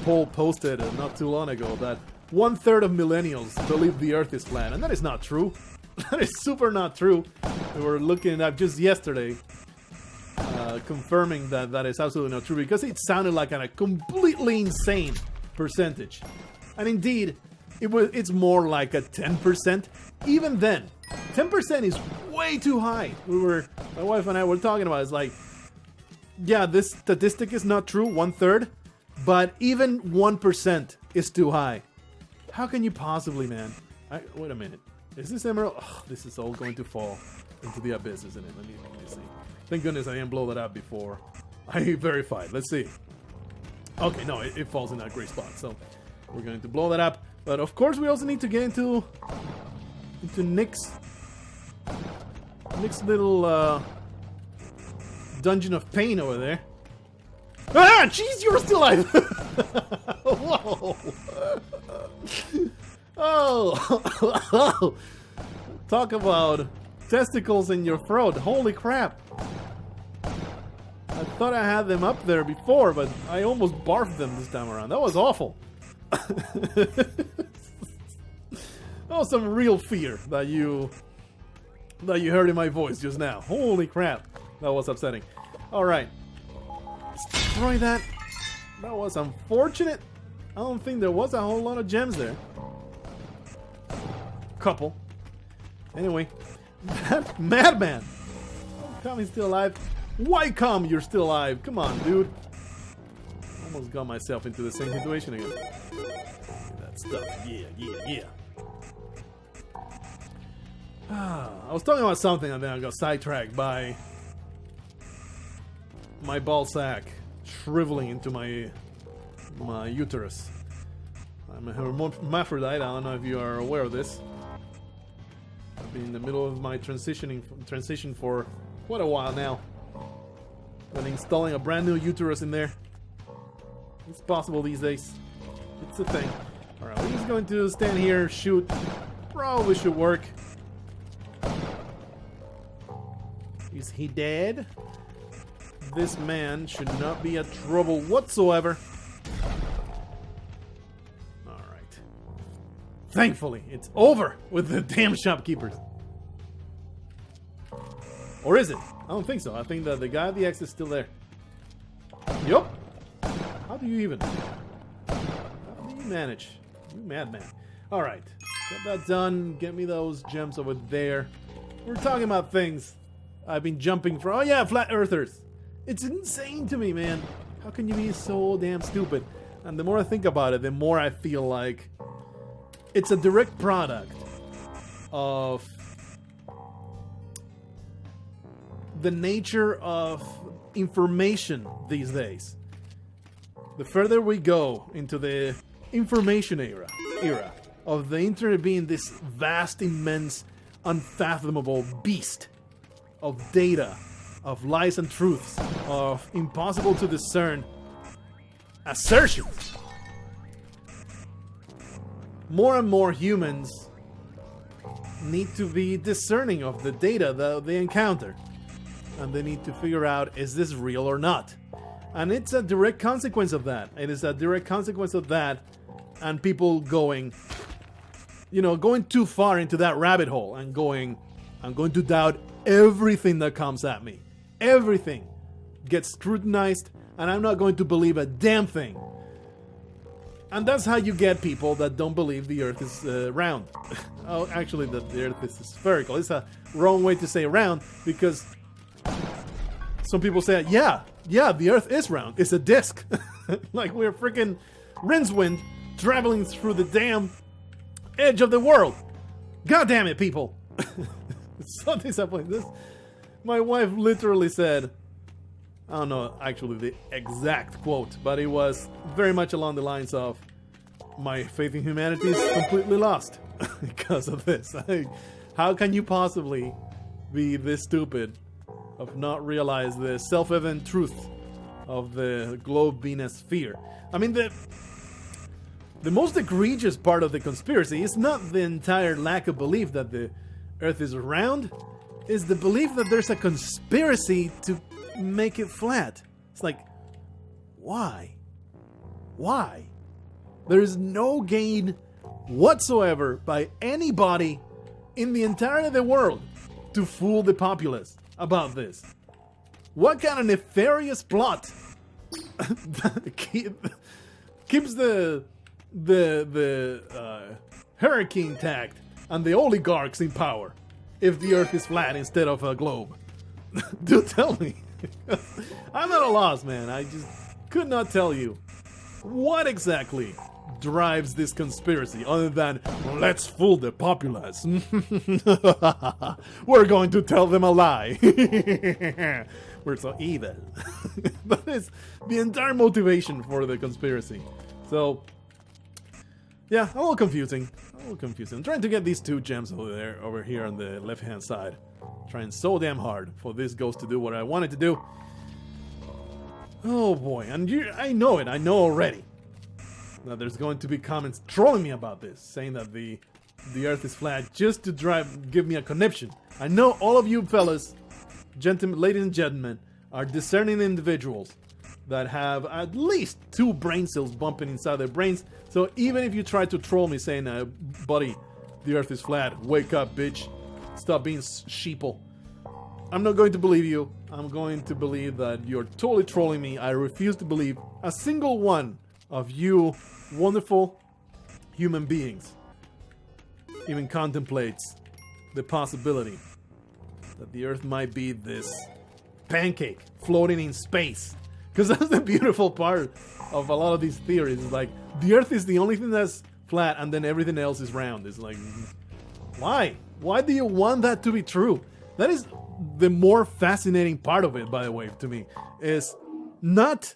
S1: poll posted not too long ago that 1/3 of millennials believe the earth is flat, and that is not true. That is super not true. We were looking at just yesterday, confirming that that is absolutely not true, because it sounded like a completely insane percentage. And indeed, it's more like a 10%. Even then, 10% is way too high. My wife and I were talking about it. It's like, yeah, this statistic is not true, 1/3, but even 1% is too high. How can you possibly, man? Wait a minute. Is this emerald? Oh, this is all going to fall into the abyss, isn't it? Let me see. Thank goodness I didn't blow that up before I verified. Let's see. Okay, no, it falls in that gray spot. So we're going to blow that up. But of course, we also need to get into Nick's little dungeon of pain over there. Ah, jeez, you're still alive. Whoa. Oh, talk about testicles in your throat. Holy crap. I thought I had them up there before, but I almost barfed them this time around. That was awful. That was some real fear that you heard in my voice just now. Holy crap. That was upsetting. Alright. Let's destroy that. That was unfortunate. I don't think there was a whole lot of gems there. Couple. Anyway. That madman. How come he's still alive? Why come you're still alive? Come on, dude. Almost got myself into the same situation again. That stuff. Yeah. I was talking about something and then I got sidetracked by my ball sack shriveling into my uterus. I'm a hermaphrodite. I don't know if you are aware of this. I've been in the middle of my transition for quite a while now. Been installing a brand new uterus in there. It's possible these days. It's a thing. Alright, we're just going to stand here, shoot. Probably should work. Is he dead? This man should not be a trouble whatsoever. Alright. Thankfully, it's over with the damn shopkeepers. Or is it? I don't think so. I think that the guy at the X is still there. Yup. How do you even? How do you manage? You madman. Alright. Get that done. Get me those gems over there. We're talking about things I've been jumping for. Oh yeah, flat earthers. It's insane to me, man. How can you be so damn stupid? And the more I think about it, the more I feel like it's a direct product of the nature of information these days. The further we go into the information era of the internet being this vast, immense, unfathomable beast of data, of lies and truths, of impossible to discern assertions, more and more humans need to be discerning of the data that they encounter. And they need to figure out, is this real or not? And it's a direct consequence of that. It is a direct consequence of that. And people going, going too far into that rabbit hole and going, I'm going to doubt everything that comes at me. Everything gets scrutinized, and I'm not going to believe a damn thing. And that's how you get people that don't believe the Earth is round. Oh, actually, that the Earth is spherical. It's a wrong way to say round, because some people say, yeah, the Earth is round. It's a disc. Like we're freaking Rincewind traveling through the damn edge of the world. God damn it, people. It's so disappointing. My wife literally said, I don't know actually the exact quote, but it was very much along the lines of, my faith in humanity is completely lost because of this. How can you possibly be this stupid of not realize the self-evident truth of the globe being a sphere? I mean, the most egregious part of the conspiracy is not the entire lack of belief that the Earth is round, is the belief that there's a conspiracy to make it flat. It's like, why? Why? There is no gain whatsoever by anybody in the entirety of the world to fool the populace about this. What kind of nefarious plot keeps the hierarchy intact and the oligarchs in power if the Earth is flat instead of a globe? Do tell me. I'm at a loss, man. I just could not tell you what exactly drives this conspiracy other than, let's fool the populace. We're going to tell them a lie. We're so evil. That is the entire motivation for the conspiracy. So, yeah, a little confusing. I'm trying to get these 2 gems over here on the left-hand side. Trying so damn hard for this ghost to do what I want it to do. Oh boy, and I know it. I know already that there's going to be comments trolling me about this, saying that the Earth is flat just to give me a conniption. I know all of you fellas, ladies and gentlemen, are discerning individuals that have at least 2 brain cells bumping inside their brains. So even if you try to troll me saying, buddy, the Earth is flat, wake up, bitch, stop being sheeple, I'm not going to believe you. I'm going to believe that you're totally trolling me. I refuse to believe a single one of you wonderful human beings even contemplates the possibility that the Earth might be this pancake floating in space. Because that's the beautiful part of a lot of these theories. It's like, the Earth is the only thing that's flat and then everything else is round. It's like, why? Why do you want that to be true? That is the more fascinating part of it, by the way, to me. Is not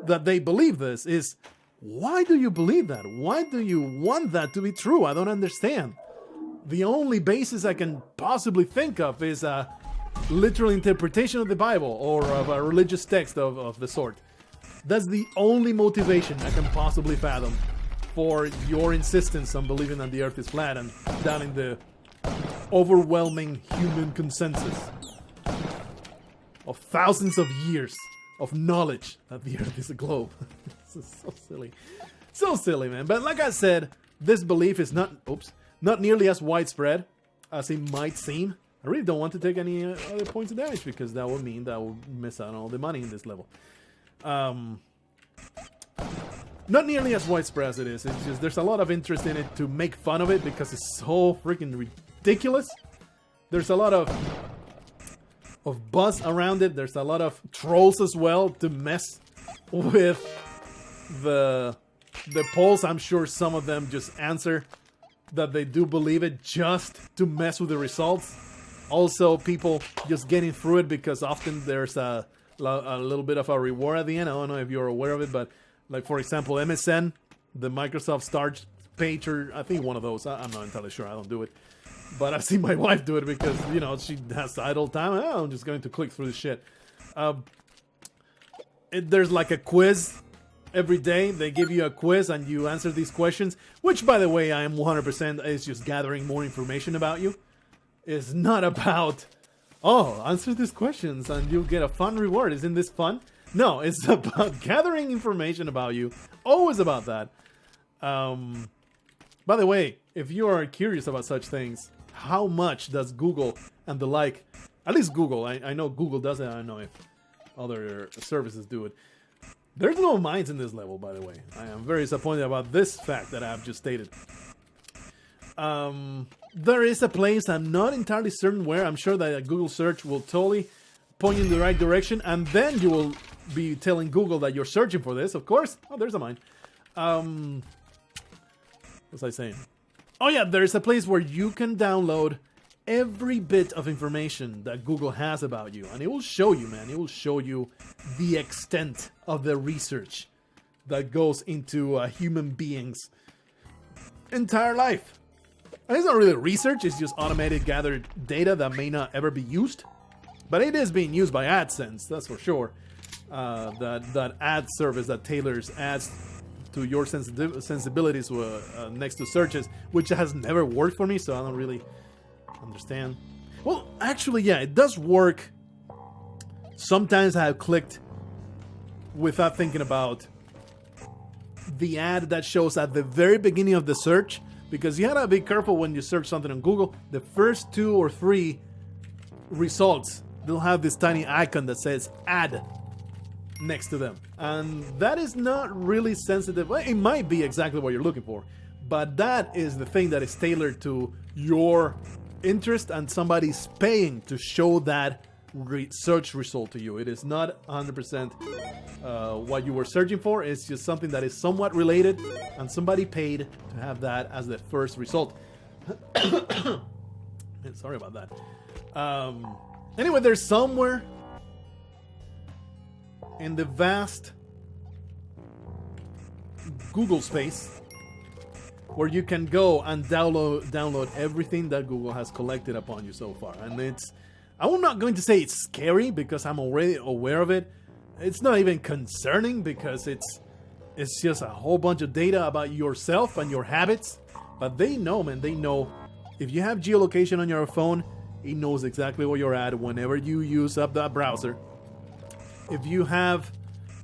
S1: that they believe this, is why do you believe that? Why do you want that to be true? I don't understand. The only basis I can possibly think of is a literal interpretation of the Bible or of a religious text of the sort. That's the only motivation I can possibly fathom for your insistence on believing that the Earth is flat and down in the overwhelming human consensus of thousands of years of knowledge that the Earth is a globe. This is so silly. So silly, man. But like I said, this belief is not nearly as widespread as it might seem. I really don't want to take any other points of damage because that would mean that I will miss out on all the money in this level. Not nearly as widespread as it is. It's just there's a lot of interest in it to make fun of it because it's so freaking ridiculous. There's a lot of buzz around it. There's a lot of trolls as well to mess with the polls. I'm sure some of them just answer that they do believe it just to mess with the results. Also, people just getting through it because often there's a little bit of a reward at the end. I don't know if you're aware of it, but like for example, MSN, the Microsoft Start page, or I think one of those. I'm not entirely sure. I don't do it. But I've seen my wife do it because, you know, she has idle time. Oh, I'm just going to click through the shit. There's like a quiz every day. They give you a quiz and you answer these questions, which, by the way, I am 100% is just gathering more information about you. It's not about, oh, answer these questions and you'll get a fun reward. Isn't this fun? No, it's about gathering information about you. Always about that. By the way, if you are curious about such things, how much does Google and the like, at least Google, I know Google does it, I don't know if other services do it. There's no mines in this level, by the way. I am very disappointed about this fact that I've just stated. There is a place, I'm not entirely certain where, I'm sure that a Google search will totally point you in the right direction, and then you will be telling Google that you're searching for this, of course. Oh, there's a mine. What was I saying? Oh yeah, there's a place where you can download every bit of information that Google has about you. And it will show you, man. It will show you the extent of the research that goes into a human being's entire life. And it's not really research, it's just automated gathered data that may not ever be used. But it is being used by AdSense, that's for sure. That ad service that tailors ads to your sensibilities next to searches, which has never worked for me, so I don't really understand. Well, actually, yeah, it does work. Sometimes I have clicked without thinking about the ad that shows at the very beginning of the search, because you gotta be careful when you search something on Google. The first 2 or 3 results, they'll have this tiny icon that says ad next to them, and that is not really sensitive. Well, it might be exactly what you're looking for, but that is the thing that is tailored to your interest, and somebody's paying to show that search result to you. It is not 100% what you were searching for. It's just something that is somewhat related, and somebody paid to have that as the first result. Sorry about that. Anyway, there's somewhere in the vast Google space where you can go and download everything that Google has collected upon you so far. And I'm not going to say it's scary because I'm already aware of it. It's not even concerning because it's just a whole bunch of data about yourself and your habits. But they know, man, they know. If you have geolocation on your phone, it knows exactly where you're at whenever you use up that browser. If you have,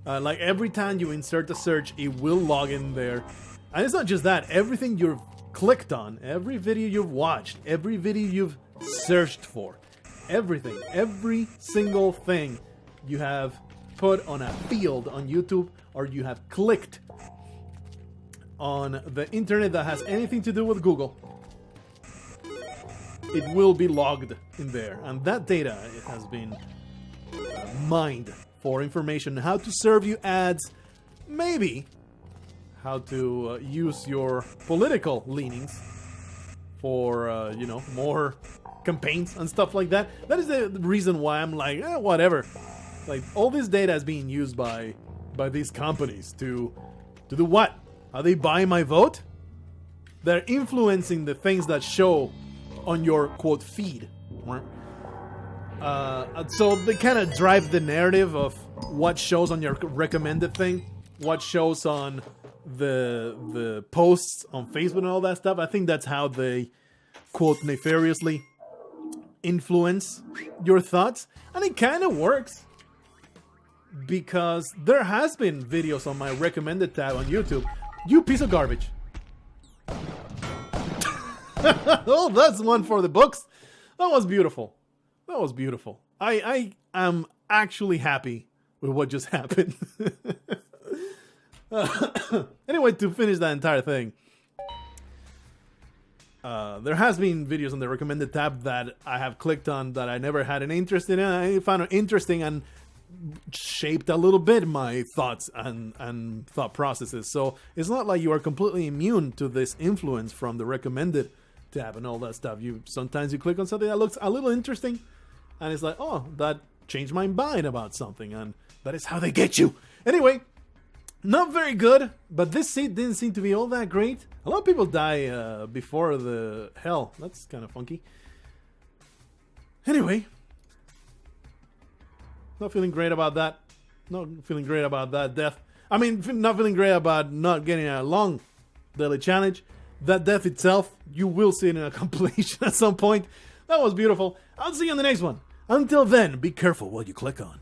S1: like every time you insert a search, it will log in there. And it's not just that, everything you've clicked on, every video you've watched, every video you've searched for, everything, every single thing you have put on a field on YouTube, or you have clicked on the internet that has anything to do with Google, it will be logged in there. And that data, it has been mined for information, how to serve you ads, maybe how to use your political leanings for, you know, more campaigns and stuff like that. That is the reason why I'm like, whatever. Like, all this data is being used by these companies to do what? Are they buying my vote? They're influencing the things that show on your, quote, feed. So they kind of drive the narrative of what shows on your recommended thing, what shows on the posts on Facebook and all that stuff. I think that's how they, quote, nefariously influence your thoughts. And it kind of works, because there has been videos on my recommended tab on YouTube. You piece of garbage. Oh, that's one for the books. That was beautiful. That was beautiful. I am actually happy with what just happened. Anyway, to finish that entire thing, there has been videos on the recommended tab that I have clicked on that I never had an interest in, and I found it interesting and shaped a little bit my thoughts and thought processes. So it's not like you are completely immune to this influence from the recommended tab and all that stuff. Sometimes you click on something that looks a little interesting, and it's like, oh, that changed my mind about something, and that is how they get you. Anyway, not very good, but this seed didn't seem to be all that great. A lot of people die before the hell. That's kind of funky. Anyway, not feeling great about that. Not feeling great about that death. I mean, not feeling great about not getting a long daily challenge. That death itself, you will see it in a completion at some point. That was beautiful. I'll see you on the next one. Until then, be careful what you click on.